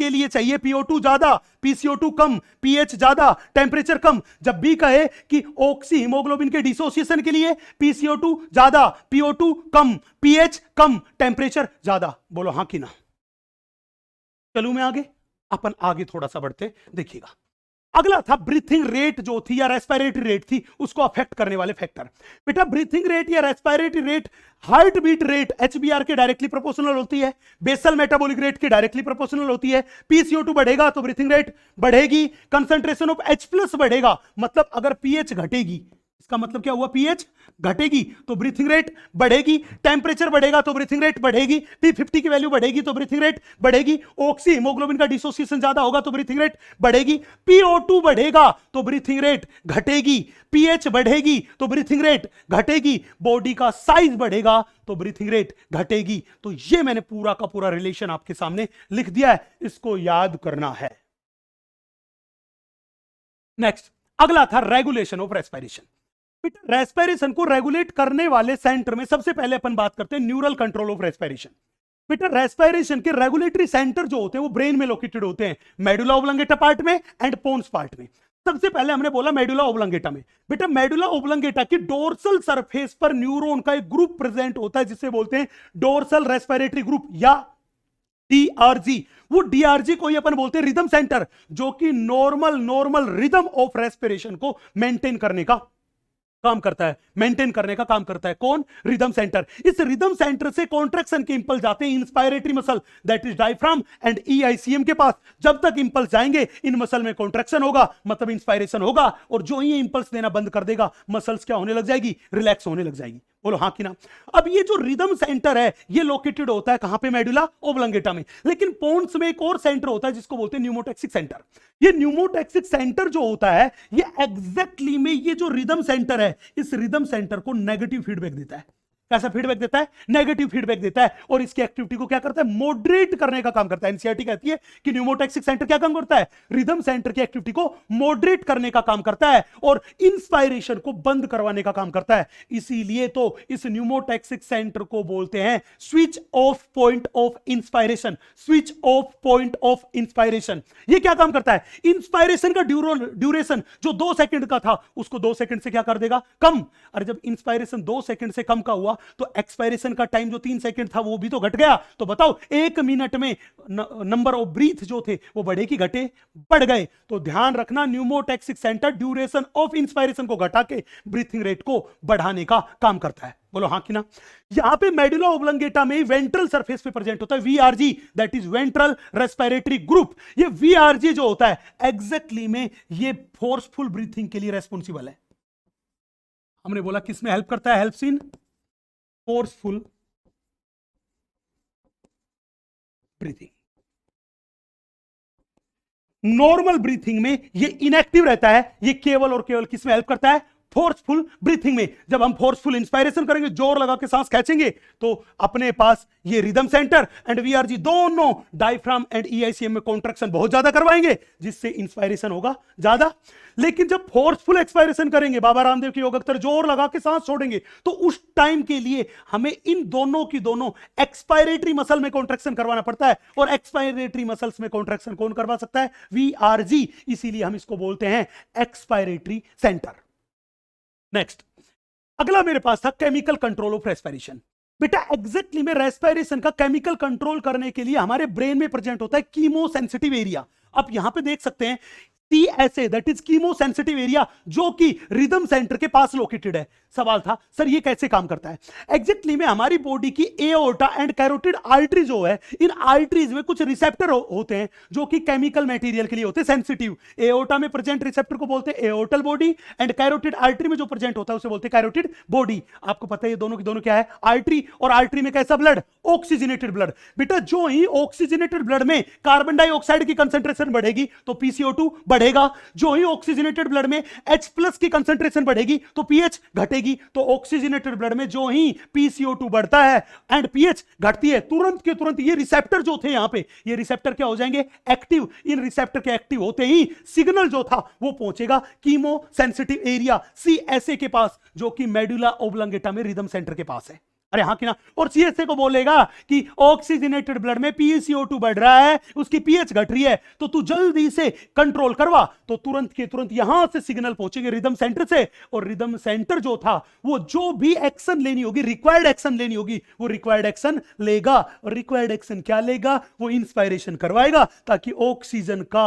लिए चाहिए PO2 ज्यादा, PCO2 कम, pH ज्यादा, टेम्परेचर कम। जब भी कहे कि ऑक्सी हीमोग्लोबिन के डिसोसिएशन के लिए PCO2 ज्यादा, PO2 कम, pH कम, टेम्परेचर ज्यादा। बोलो हाँ कि ना। चलूं मैं आगे, अपन आगे थोड़ा सा बढ़ते, देखिएगा अगला था ब्रीथिंग रेट जो थी या रेस्पिरेटरी रेट थी, उसको अफेक्ट करने वाले फैक्टर। बेटा ब्रीथिंग रेट या respiratory rate heart beat rate HBR के डायरेक्टली प्रोपोर्शनल होती है, बेसल मेटाबॉलिक रेट के डायरेक्टली प्रोपोर्शनल होती है। पीसीओ2 बढ़ेगा तो ब्रीथिंग रेट बढ़ेगी, कंसंट्रेशन ऑफ H प्लस बढ़ेगा, मतलब अगर पीएच घटेगी, इसका मतलब क्या हुआ, पीएच घटेगी तो ब्रीथिंग रेट बढ़ेगी, टेम्परेचर बढ़ेगा तो ब्रीथिंग रेट बढ़ेगी, P50 की वैल्यू बढ़ेगी तो ब्रीथिंग रेट बढ़ेगी, ऑक्सी हीमोग्लोबिन का डिसोसिएशन ज्यादा होगा तो ब्रीथिंग रेट बढ़ेगी, PO2 बढ़ेगा तो ब्रीथिंग रेट घटेगी, पीएच बढ़ेगी तो ब्रीथिंग रेट घटेगी, बॉडी का साइज बढ़ेगा तो ब्रीथिंग रेट घटेगी। तो ये मैंने पूरा का पूरा रिलेशन आपके सामने लिख दिया है, इसको याद करना है। नेक्स्ट, अगला था रेगुलेशन ऑफ रेस्पिरेशन। रेस्पिरेशन को रेगुलेट करने वाले सेंटर में सबसे पहले अपन बात करते हैं न्यूरल कंट्रोल ऑफ रेस्पिरेशन। बेटा रेस्पिरेशन के रेगुलेटरी सेंटर जो होते हैं वो ब्रेन में लोकेटेड होते हैं, मेडुला ओब्लंगेटा पार्ट में एंड पोन्स पार्ट में। सबसे पहले हमने बोला मेडुला ओब्लंगेटा में। बेटा मेडुला ओब्लंगेटा की डोर्सल सरफेस पर न्यूरॉन का एक ग्रुप प्रेजेंट होता है जिसे बोलते हैं डोर्सल रेस्पिरेटरी ग्रुप या डीआरजी। वो डीआरजी को ही अपन बोलते हैं रिदम सेंटर, जो कि नॉर्मल रिदम ऑफ रेस्पिरेशन को मेंटेन करने का काम करता है, मेंटेन करने का काम करता है। कौन? Rhythm centre. इस रिदम सेंटर से कॉन्ट्रैक्शन के इंपल्स जाते हैं inspiratory muscle that is diaphragm and EICM के पास। जब तक इंपल्स जाएंगे इन मसल में कॉन्ट्रैक्शन होगा, मतलब इंस्पायरेशन होगा, और जो ही इंपल्स देना बंद कर देगा मसल्स क्या होने लग जाएगी, रिलैक्स होने लग जाएगी। बोलो हाँ कि ना। अब ये जो रिदम सेंटर है ये लोकेटेड होता है कहां पे, मेडुला ओब्लंगेटा में। लेकिन पोन्स में एक और सेंटर होता है जिसको बोलते हैं न्यूमोटैक्सिक सेंटर। ये न्यूमोटैक्सिक सेंटर जो होता है ये एग्जैक्टली में ये जो रिदम सेंटर है इस रिदम सेंटर को नेगेटिव फीडबैक देता है। कैसा फीडबैक देता है? नेगेटिव फीडबैक देता है, और इसकी एक्टिविटी को क्या करता है, मॉडरेट करने का काम करता है। एनसीईआरटी कहती है कि न्यूमोटैक्सिक सेंटर क्या काम करता है, रिदम सेंटर की एक्टिविटी को मॉडरेट करने का काम करता है और इंस्पायरेशन को बंद करवाने का काम करता है। इसीलिए तो इस न्यूमोटैक्सिक सेंटर को बोलते हैं switch off point of inspiration. Switch off point of inspiration ये क्या काम करता है, इंस्पायरेशन का ड्यूरेशन जो 2 सेकंड का था उसको 2 सेकंड से क्या कर देगा, कम। अरे जब इंस्पायरेशन 2 सेकंड से कम का हुआ तो एक्सपायरेशन का टाइम जो 3 सेकंड था वो भी तो घट गया। तो बताओ 1 मिनट में नंबर ऑफ ब्रीथ जो थे वो बढ़े कि घटे, बढ़ गए। तो ध्यान रखना pneumotaxic centre duration of inspiration को घटा के ब्रीथिंग रेट को बढ़ाने का काम करता है। बोलो हाँ कि ना। यहां पे मेडुला ओब्लंगेटा में वेंट्रल सरफेस पे प्रेजेंट होता है VRG, that is ventral respiratory group. ये वीआरजी जो होता है एग्जैक्टली में ये फोर्सफुल ब्रीथिंग के लिए रेस्पॉन्सिबल है। हमने बोला किसमें हेल्प करता है, helps in forceful breathing. Normal breathing में ये इनएक्टिव रहता है, ये केवल और केवल किसमें हेल्प करता है, फोर्सफुल ब्रीथिंग में। जब हम फोर्सफुल इंस्पायरेशन करेंगे, जोर लगा के सांस खींचेंगे, तो अपने पास ये रिदम सेंटर एंड वीआरजी दोनों डायफ्राम एंड ईआईसीएम में कॉन्ट्रैक्शन बहुत ज्यादा करवाएंगे जिससे इंस्पायरेशन होगा ज्यादा। लेकिन जब फोर्सफुल एक्सपायरेशन करेंगे, बाबा रामदेव की योग अख्तर, जोर लगा के सांस छोड़ेंगे, तो उस टाइम के लिए हमें इन दोनों की दोनों एक्सपायरेटरी मसल में कॉन्ट्रैक्शन करवाना पड़ता है। और एक्सपायरेटरी मसल्स में कॉन्ट्रैक्शन कौन करवा सकता है, वीआरजी। इसीलिए हम इसको बोलते हैं एक्सपायरेटरी सेंटर। नेक्स्ट, अगला मेरे पास था केमिकल कंट्रोल ऑफ रेस्पिरेशन। बेटा एग्जैक्टली में रेस्पिरेशन का केमिकल कंट्रोल करने के लिए हमारे ब्रेन में प्रेजेंट होता है कीमो सेंसिटिव एरिया। आप यहां पे देख सकते हैं CSA that is chemo sensitive area, जो कि रिदम सेंटर के पास लोकेटेड है। सवाल था सर ये कैसे काम करता है। एग्जैक्टली में हमारी बॉडी की एओर्टा एंड कैरोटिड आर्टरी जो है, इन आर्टरीज में कुछ रिसेप्टर होते हैं जो कि केमिकल मटेरियल के लिए होते हैं सेंसिटिव। एओर्टा में प्रेजेंट रिसेप्टर को बोलते हैं एओर्टल बॉडी एंड कैरोटिड आर्टरी में जो प्रेजेंट होता है उसे बोलते हैं कैरोटिड बॉडी। आपको पता है ये दोनों की दोनों क्या है, आर्टरी। और आर्टरी में कैसा ब्लड, ऑक्सीजनेटेड ब्लड। बेटा जो ही ऑक्सीजनेटेड ब्लड में कार्बन डाइऑक्साइड की कंसंट्रेशन बढ़ेगी तो पीसीओ2 बढ़ेगा। जो ही ऑक्सीजनेटेड ब्लड में H+ की कंसंट्रेशन बढ़ेगी तो पीएच घटेगी। तो ऑक्सीजनेटेड ब्लड में जो ही पीसीओ2 बढ़ता है एंड पीएच घटती है, तुरंत के तुरंत ये रिसेप्टर जो थे यहां पे, ये रिसेप्टर क्या हो जाएंगे, एक्टिव। इन रिसेप्टर के एक्टिव होते ही सिग्नल जो था वो पहुंचेगा कीमो सेंसिटिव एरिया CSA के पास, जो कि मेडुला ओब्लंगेटा में रिदम सेंटर के पास है। अरे हाँ कि ना। और CSA को बोलेगा कि ऑक्सीजनेटेड ब्लड में पीसीओ2 बढ़ रहा है, उसकी पीएच घट रही है, तो तू जल्दी से कंट्रोल करवा। तो तुरंत के तुरंत यहां से सिग्नल पहुंचेंगे रिदम सेंटर से, और रिदम सेंटर जो था वो जो भी एक्शन लेनी होगी, रिक्वायर्ड एक्शन लेनी होगी, वो रिक्वायर्ड एक्शन लेगा। और रिक्वायर्ड एक्शन क्या लेगा, वो इंस्पायरेशन करवाएगा ताकि ऑक्सीजन का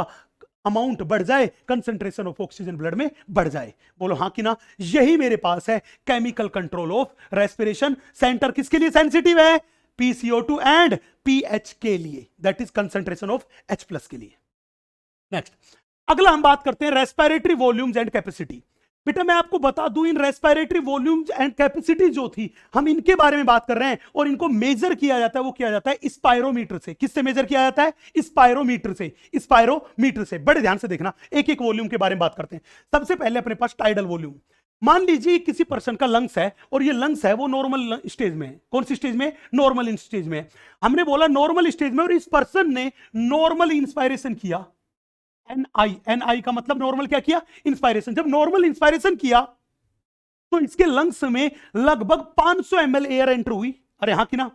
अमाउंट बढ़ जाए, कंसंट्रेशन ऑफ ऑक्सीजन ब्लड में बढ़ जाए। बोलो हाँ कि ना। यही मेरे पास है chemical control of respiration. Centre किसके लिए सेंसिटिव है? PCO2 एंड पीएच के लिए, that is concentration of H+ के लिए। नेक्स्ट, अगला हम बात करते हैं रेस्पिरेटरी वॉल्यूम्स एंड कैपेसिटी। बेटा मैं आपको बता दूं, इन रेस्पिरेटरी वॉल्यूम्स एंड कैपेसिटी जो थी, हम इनके बारे में बात कर रहे हैं, और इनको मेजर किया जाता है, वो किया जाता है स्पायरोमीटर से। किससे मेजर किया जाता है? स्पायरोमीटर से। स्पायरोमीटर से। बड़े ध्यान से देखना, एक एक वॉल्यूम के बारे में बात करते हैं। सबसे पहले अपने पास टाइडल वॉल्यूम। मान लीजिए किसी पर्सन का लंग्स है, और ये लंग्स है वो नॉर्मल स्टेज में है। कौन सी स्टेज में? नॉर्मल स्टेज में। हमने बोला नॉर्मल स्टेज में, और इस पर्सन ने नॉर्मल इंस्पायरेशन किया, एन आई का मतलब नॉर्मल क्या किया? इंस्पायरेशन। जब नॉर्मल इंस्पायरेशन किया तो इसके लंग्स में लगभग 500 ml एयर एंटर हुई। अरे हाँ कि ना।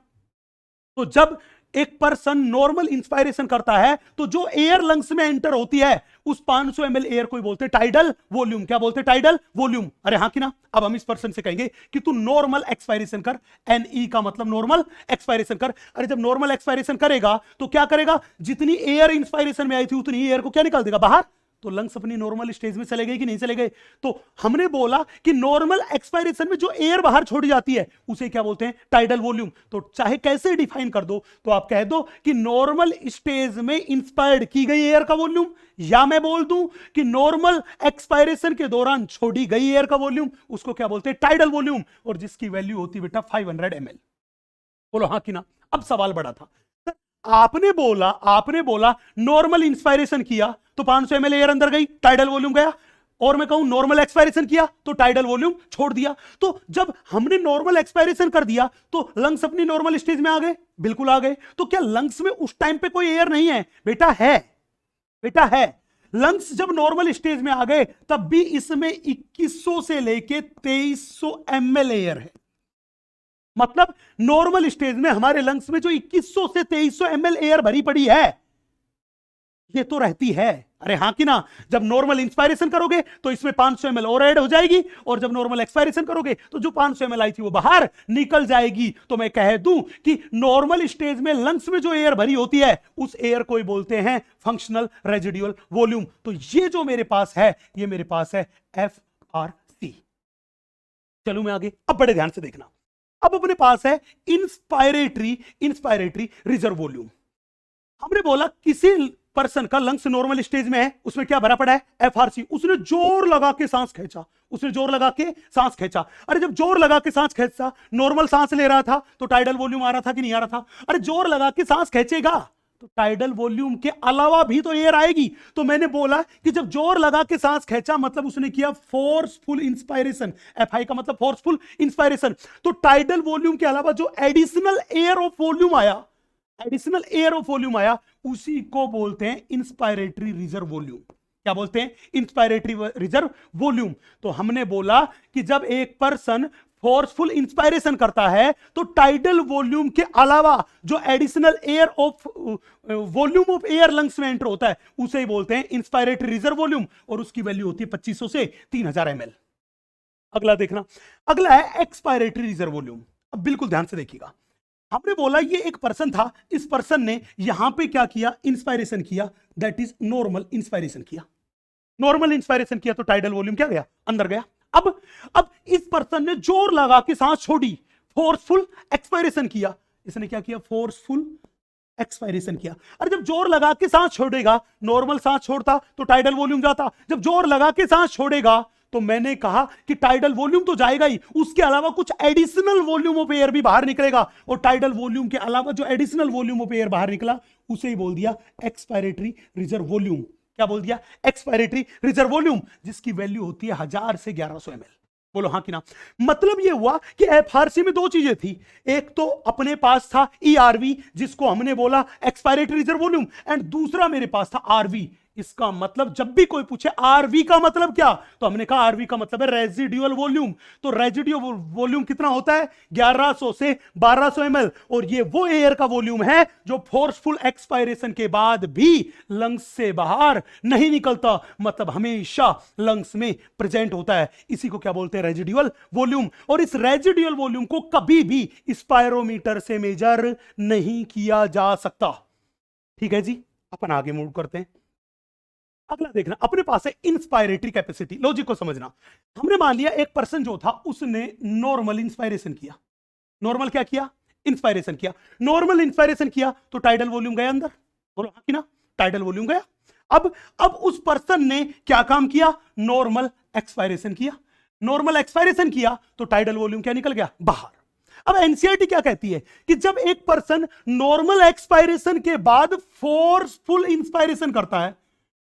तो जब एक पर्सन नॉर्मल इंस्पायरेशन करता है तो जो एयर लंग्स में एंटर होती है उस 500 ml एयर को बोलते हैं टाइडल वॉल्यूम। क्या बोलते हैं? Tidal volume. अरे हाँ कि ना। अब हम इस पर्सन से कहेंगे कि तू नॉर्मल एक्सपायरेशन कर। NE का मतलब नॉर्मल एक्सपायरेशन कर। अरे जब नॉर्मल एक्सपायरेशन करेगा तो क्या करेगा? जितनी एयर इंस्पायरेशन में आई थी उतनी एयर को क्या निकाल देगा? बाहर। तो लंग्स अपनी नॉर्मल स्टेज में चले गए कि नहीं चले गए? तो हमने बोला कि नॉर्मल एक्सपायरेशन में जो एयर बाहर छोड़ी जाती है उसे क्या बोलते हैं? Tidal volume. तो चाहे कैसे डिफाइन कर दो, तो आप कह दो कि नॉर्मल स्टेज में इंस्पायर्ड की गई एयर का वॉल्यूम, या मैं बोल दूं कि नॉर्मल एक्सपायरेशन के दौरान छोड़ी गई एयर का वॉल्यूम, उसको क्या बोलते हैं? Tidal volume. और जिसकी वैल्यू होती है बेटा 500 ml। बोलो हाँ कि ना। अब सवाल बड़ा था, आपने बोला नॉर्मल इंस्पायरेशन किया तो 500 ml एयर अंदर गई, टाइडल वॉल्यूम गया। और मैं कहूं नॉर्मल एक्सपायरेशन किया तो टाइडल वॉल्यूम छोड़ दिया। तो जब हमने नॉर्मल एक्सपायरेशन कर दिया तो लंग्स अपनी नॉर्मल स्टेज में आ गए? बिल्कुल आ गए। तो क्या लंग्स में उस टाइम पे कोई एयर नहीं है? बेटा है, बेटा है। लंग्स जब नॉर्मल स्टेज में आ गए तब भी इसमें 2100 से लेके 2300 ml एयर है। मतलब नॉर्मल स्टेज में हमारे लंग्स में जो 2100 से 2300 ml एयर भरी पड़ी है, ये तो रहती है। अरे हाँ कि ना। जब नॉर्मल इंस्पायरेशन करोगे तो इसमें 500 ml और ऐड हो जाएगी, और जब नॉर्मल एक्सपायरेशन करोगे तो जो 500 ml आई थी वो बाहर निकल जाएगी। तो मैं कह दूं कि नॉर्मल स्टेज में लंग्स में जो एयर भरी होती है उस एयर को बोलते हैं फंक्शनल रेजिडुअल वॉल्यूम। तो ये जो मेरे पास है, ये मेरे पास है FRC। चलूं मैं आगे। अब बड़े ध्यान से देखना। अब अपने पास है इंस्पायरेटरी रिजर्व वॉल्यूम। हमने बोला किसी पर्सन का लंग्स नॉर्मल स्टेज में है, उसमें क्या भरा पड़ा है? FRC। उसने जोर लगा के सांस खींचा, अरे जब जोर लगा के सांस खींचा, नॉर्मल सांस ले रहा था तो टाइडल वॉल्यूम आ रहा था कि नहीं आ रहा था? अरे जोर लगा के सांस खींचेगा तो टाइडल वॉल्यूम के अलावा भी तो एयर आएगी। तो मैंने बोला कि जब जोर लगा के सांस खींचा मतलब उसने किया फोर्सफुल इंस्पायरेशन। FI का मतलब फोर्सफुल इंस्पायरेशन। तो टाइडल वॉल्यूम के अलावा जो एडिशनल एयर ऑफ वॉल्यूम आया, उसी को बोलते हैं इंस्पायरेटरी रिजर्व वॉल्यूम। क्या बोलते हैं? Inspiratory reserve volume. तो हमने बोला कि जब एक पर्सन फोर्सफुल इंस्पायरेशन करता है तो टाइडल वॉल्यूम के अलावा जो additional air of volume of air lungs में एंटर होता है उसे ही बोलते हैं इंस्पायरेटरी रिजर्व वॉल्यूम, और उसकी वैल्यू होती है 2500 से 3000 ml। अगला देखना, अगला है एक्सपायरेटरी रिजर्व वॉल्यूम। अब बिल्कुल ध्यान से देखिएगा। हमने बोला ये एक पर्सन था, इस पर्सन ने यहां पे क्या किया? इंस्पायरेशन किया, दैट इज नॉर्मल इंस्पायरेशन किया। नॉर्मल इंस्पायरेशन किया तो टाइडल वॉल्यूम क्या गया? अंदर गया। अब इस पर्सन ने जोर लगा के सांस छोड़ी, फोर्सफुल एक्सपायरेशन किया। इसने क्या किया? फोर्सफुल एक्सपायरेशन किया। अरे जब जोर लगा के सांस छोड़ेगा, नॉर्मल सांस छोड़ता तो टाइडल वॉल्यूम जाता, जब जोर लगा के सांस छोड़ेगा तो मैंने कहा कि टाइडल वॉल्यूम तो जाएगा ही, उसके अलावा कुछ एडिशनल वॉल्यूम ऑफ एयर भी बाहर निकलेगा, और टाइडल वॉल्यूम के अलावा जो एडिशनल वॉल्यूम ऑफ एयर बाहर निकला उसे ही बोल दिया एक्सपायरेटरी रिजर्व वॉल्यूम। क्या बोल दिया? एक्सपायरेटरी रिजर्व वॉल्यूम, जिसकी वैल्यू होती है 1000 से 1100 ml। बोलो हाँ कि ना। मतलब यह हुआ कि FRC में दो चीजें थी, एक तो अपने पास था ERV जिसको हमने बोला एक्सपायरेटरी रिजर्व वॉल्यूम, एंड दूसरा मेरे पास था RV। इसका मतलब जब भी कोई पूछे RV का मतलब क्या, तो हमने कहा RV का मतलब है रेजिडुअल वॉल्यूम। तो रेजिडुअल वॉल्यूम कितना होता है? 1100 से 1200 ml। और ये वो एयर का वॉल्यूम है जो फोर्सफुल एक्सपायरेशन के बाद भी लंग्स से बाहर नहीं निकलता, मतलब हमेशा लंग्स में प्रेजेंट होता है। इसी को क्या बोलते हैं? Residual volume. और इस रेजिडुअल वॉल्यूम को कभी भी स्पायरोमीटर से मेजर नहीं किया जा सकता। ठीक है जी, अपन आगे मूव करते हैं। अगला देखना, अपने पास है इंस्पायरेटरी कैपेसिटी। लॉजिक को समझना, हमने मान लिया एक पर्सन जो था उसने नॉर्मल इंस्पायरेशन किया। नॉर्मल क्या किया? इंस्पायरेशन किया। नॉर्मल इंस्पायरेशन किया तो टाइडल वॉल्यूम गया अंदर, बोलो हाँ कि ना? टाइडल वॉल्यूम गया। अब उस पर्सन ने क्या काम किया? नॉर्मल एक्सपायरेशन किया। नॉर्मल एक्सपायरेशन किया तो टाइडल वॉल्यूम क्या निकल गया? बाहर। अब एनसीईआरटी क्या कहती है कि जब एक पर्सन नॉर्मल एक्सपायरेशन के बाद फोर्सफुल इंस्पायरेशन करता है,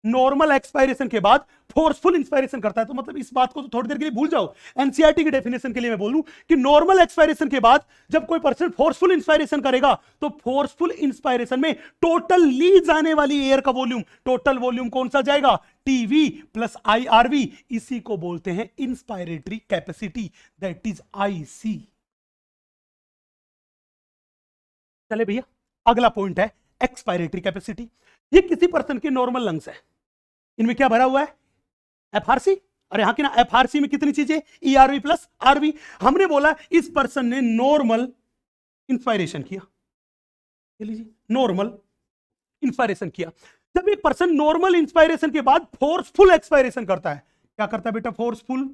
नॉर्मल एक्सपायरेशन के बाद फोर्सफुल इंस्पायरेशन करता है, तो मतलब इस बात को तो थोड़ी देर के लिए भूल जाओ। एनसीईआरटी की डेफिनेशन के लिए मैं बोलूं कि नॉर्मल एक्सपायरेशन के बाद जब कोई पर्सन फोर्सफुल इंस्पायरेशन करेगा तो फोर्सफुल इंस्पायरेशन में टोटल ली जाने वाली एयर का वॉल्यूम, टोटल वॉल्यूम कौन सा जाएगा? TV plus IRV. इसी को बोलते हैं inspiratory capacity, that is IC. चले भैया, अगला पॉइंट है एक्सपायरेटरी कैपेसिटी। ये किसी पर्सन के नॉर्मल लंग्स है, इनमें क्या भरा हुआ है? एफआरसी। अरे हाँ कि ना? एफआरसी में कितनी चीजें? ERV plus RV. हमने बोला इस पर्सन ने नॉर्मल इंस्पायरेशन किया, नॉर्मल इंस्पायरेशन किया। जब एक पर्सन नॉर्मल इंस्पायरेशन के बाद फोर्सफुल एक्सपायरेशन करता है, क्या करता है बेटा? फोर्सफुल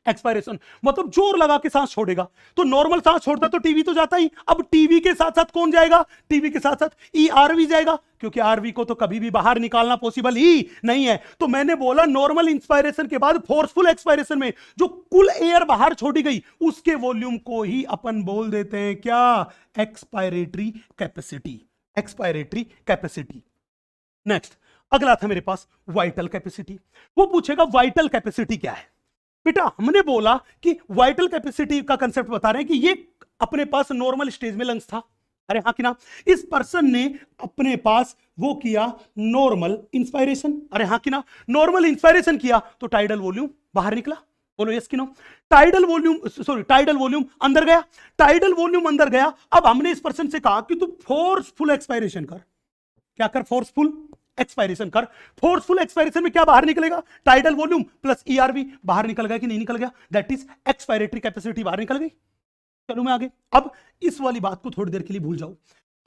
एक्सपायरेशन मतलब जोर लगा के सांस छोड़ेगा। तो नॉर्मल सांस छोड़ता तो टीवी तो जाता ही, अब टीवी के साथ साथ कौन जाएगा? टीवी के साथ साथ ईआरवी जाएगा, क्योंकि आरवी को तो कभी भी बाहर निकालना पॉसिबल ही नहीं है। तो मैंने बोला नॉर्मल इंस्पायरेशन के बाद फोर्सफुल एक्सपायरेशन में जो कुल एयर बाहर छोड़ी गई उसके वॉल्यूम को ही अपन बोल देते हैं क्या? Expiratory capacity. Expiratory capacity. Next, अगला था मेरे पास वाइटल कैपेसिटी। वो पूछेगा वाइटल कैपेसिटी क्या है? बेटा हमने बोला कि वाइटल कैपेसिटी का कंसेप्ट बता रहे हैं कि ये अपने पास नॉर्मल स्टेज में लंग्स था। अरे हाँ कि ना? इस पर्सन ने अपने पास वो किया नॉर्मल इंस्पायरेशन। अरे हाँ कि ना? नॉर्मल इंस्पायरेशन किया तो टाइडल वॉल्यूम बाहर निकला, बोलो यस कि नो? टाइडल वॉल्यूम अंदर गया। टाइडल वॉल्यूम अंदर गया। अब हमने इस पर्सन से कहा कि तू फोर्सफुल एक्सपायरेशन कर। क्या कर? फोर्सफुल एक्सपायरेशन कर। फोर्सफुल एक्सपायरेशन में क्या बाहर निकलेगा? Tidal volume plus ERV. बाहर निकल गया कि नहीं निकल गया? दैट इज एक्सपायरेटरी कैपेसिटी बाहर निकल गई। चलो मैं आगे, अब इस वाली बात को थोड़ी देर के लिए भूल जाओ।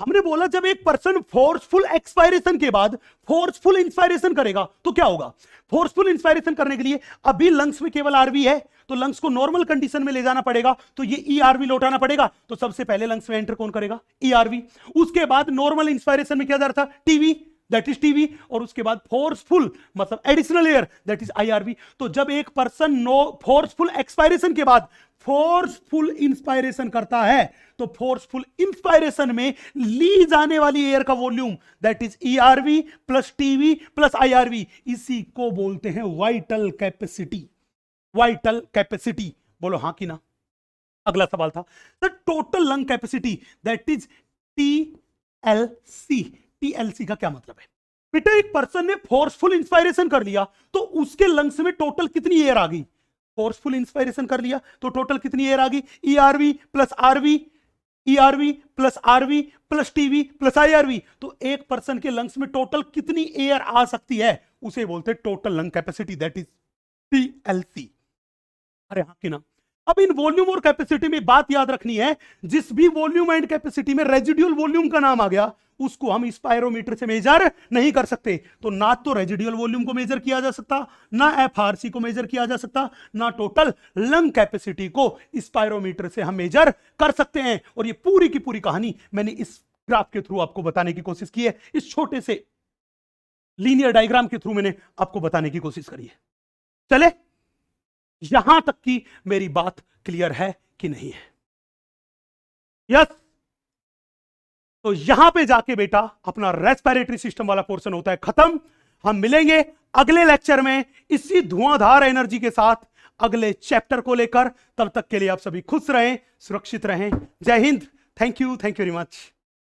हमने बोला जब एक पर्सन फोर्सफुल एक्सपायरेशन के बाद फोर्सफुल इंस्पायरेशन करेगा तो क्या होगा? फोर्सफुल इंस्पायरेशन करने के लिए अभी लंग्स में केवल आरवी है, तो लंग्स को नॉर्मल कंडीशन में ले जाना पड़ेगा, तो ये ईआरवी लौटाना पड़ेगा। तो सबसे पहले लंग्स में एंटर कौन करेगा? ईआरवी। उसके बाद नॉर्मल इंस्पायरेशन में क्या जा रहा था? TV, that is TV. और उसके बाद फोर्सफुल मतलब additional air, that is IRV. तो जब एक पर्सन फोर्सफुल एक्सपायरेशन के बाद फोर्सफुल इंस्पायरेशन करता है तो फोर्सफुल इंस्पायरेशन में ली जाने वाली एयर का volume, that is ERV plus TV plus IRV, इसी को बोलते हैं वाइटल कैपेसिटी। वाइटल कैपेसिटी, बोलो हाँ कि ना? अगला सवाल था the total lung capacity, that is TLC. TLC का क्या मतलब है? बेटा एक पर्सन ने फोर्सफुल इंस्पायरेशन कर लिया तो उसके लंग्स में टोटल कितनी एयर आ गई? फोर्सफुल इंस्पायरेशन कर लिया तो टोटल कितनी एयर आ गई? ERV plus RV, ERV plus RV plus TV plus IRV. तो एक पर्सन के लंग्स में टोटल कितनी एयर आ सकती है? उसे बोलते हैं total lung capacity, that is TLC. अरे हाँ कि ना? अब इन वॉल्यूम और कैपेसिटी में बात याद रखनी है, जिस भी वॉल्यूम एंड कैपेसिटी में रेजिडुअल वॉल्यूम का नाम आ गया उसको हम स्पायरोमीटर से मेजर नहीं कर सकते। तो ना तो रेजिडुअल वॉल्यूम को मेजर किया जा सकता, ना एफआरसी को मेजर किया जा सकता, ना टोटल लंग कैपेसिटी को स्पायरोमीटर से हम मेजर कर सकते हैं। और ये पूरी की पूरी कहानी मैंने इस ग्राफ के थ्रू आपको बताने की कोशिश की है, इस छोटे से लीनियर डायग्राम के थ्रू मैंने आपको बताने की कोशिश करी है। चले, यहां तक की मेरी बात क्लियर है कि नहीं है? यस। तो यहां पे जाके बेटा अपना रेस्पिरेटरी सिस्टम वाला पोर्शन होता है खत्म। हम मिलेंगे अगले लेक्चर में इसी धुआंधार एनर्जी के साथ अगले चैप्टर को लेकर। तब तक के लिए आप सभी खुश रहें, सुरक्षित रहें। जय Hind. Thank you very much.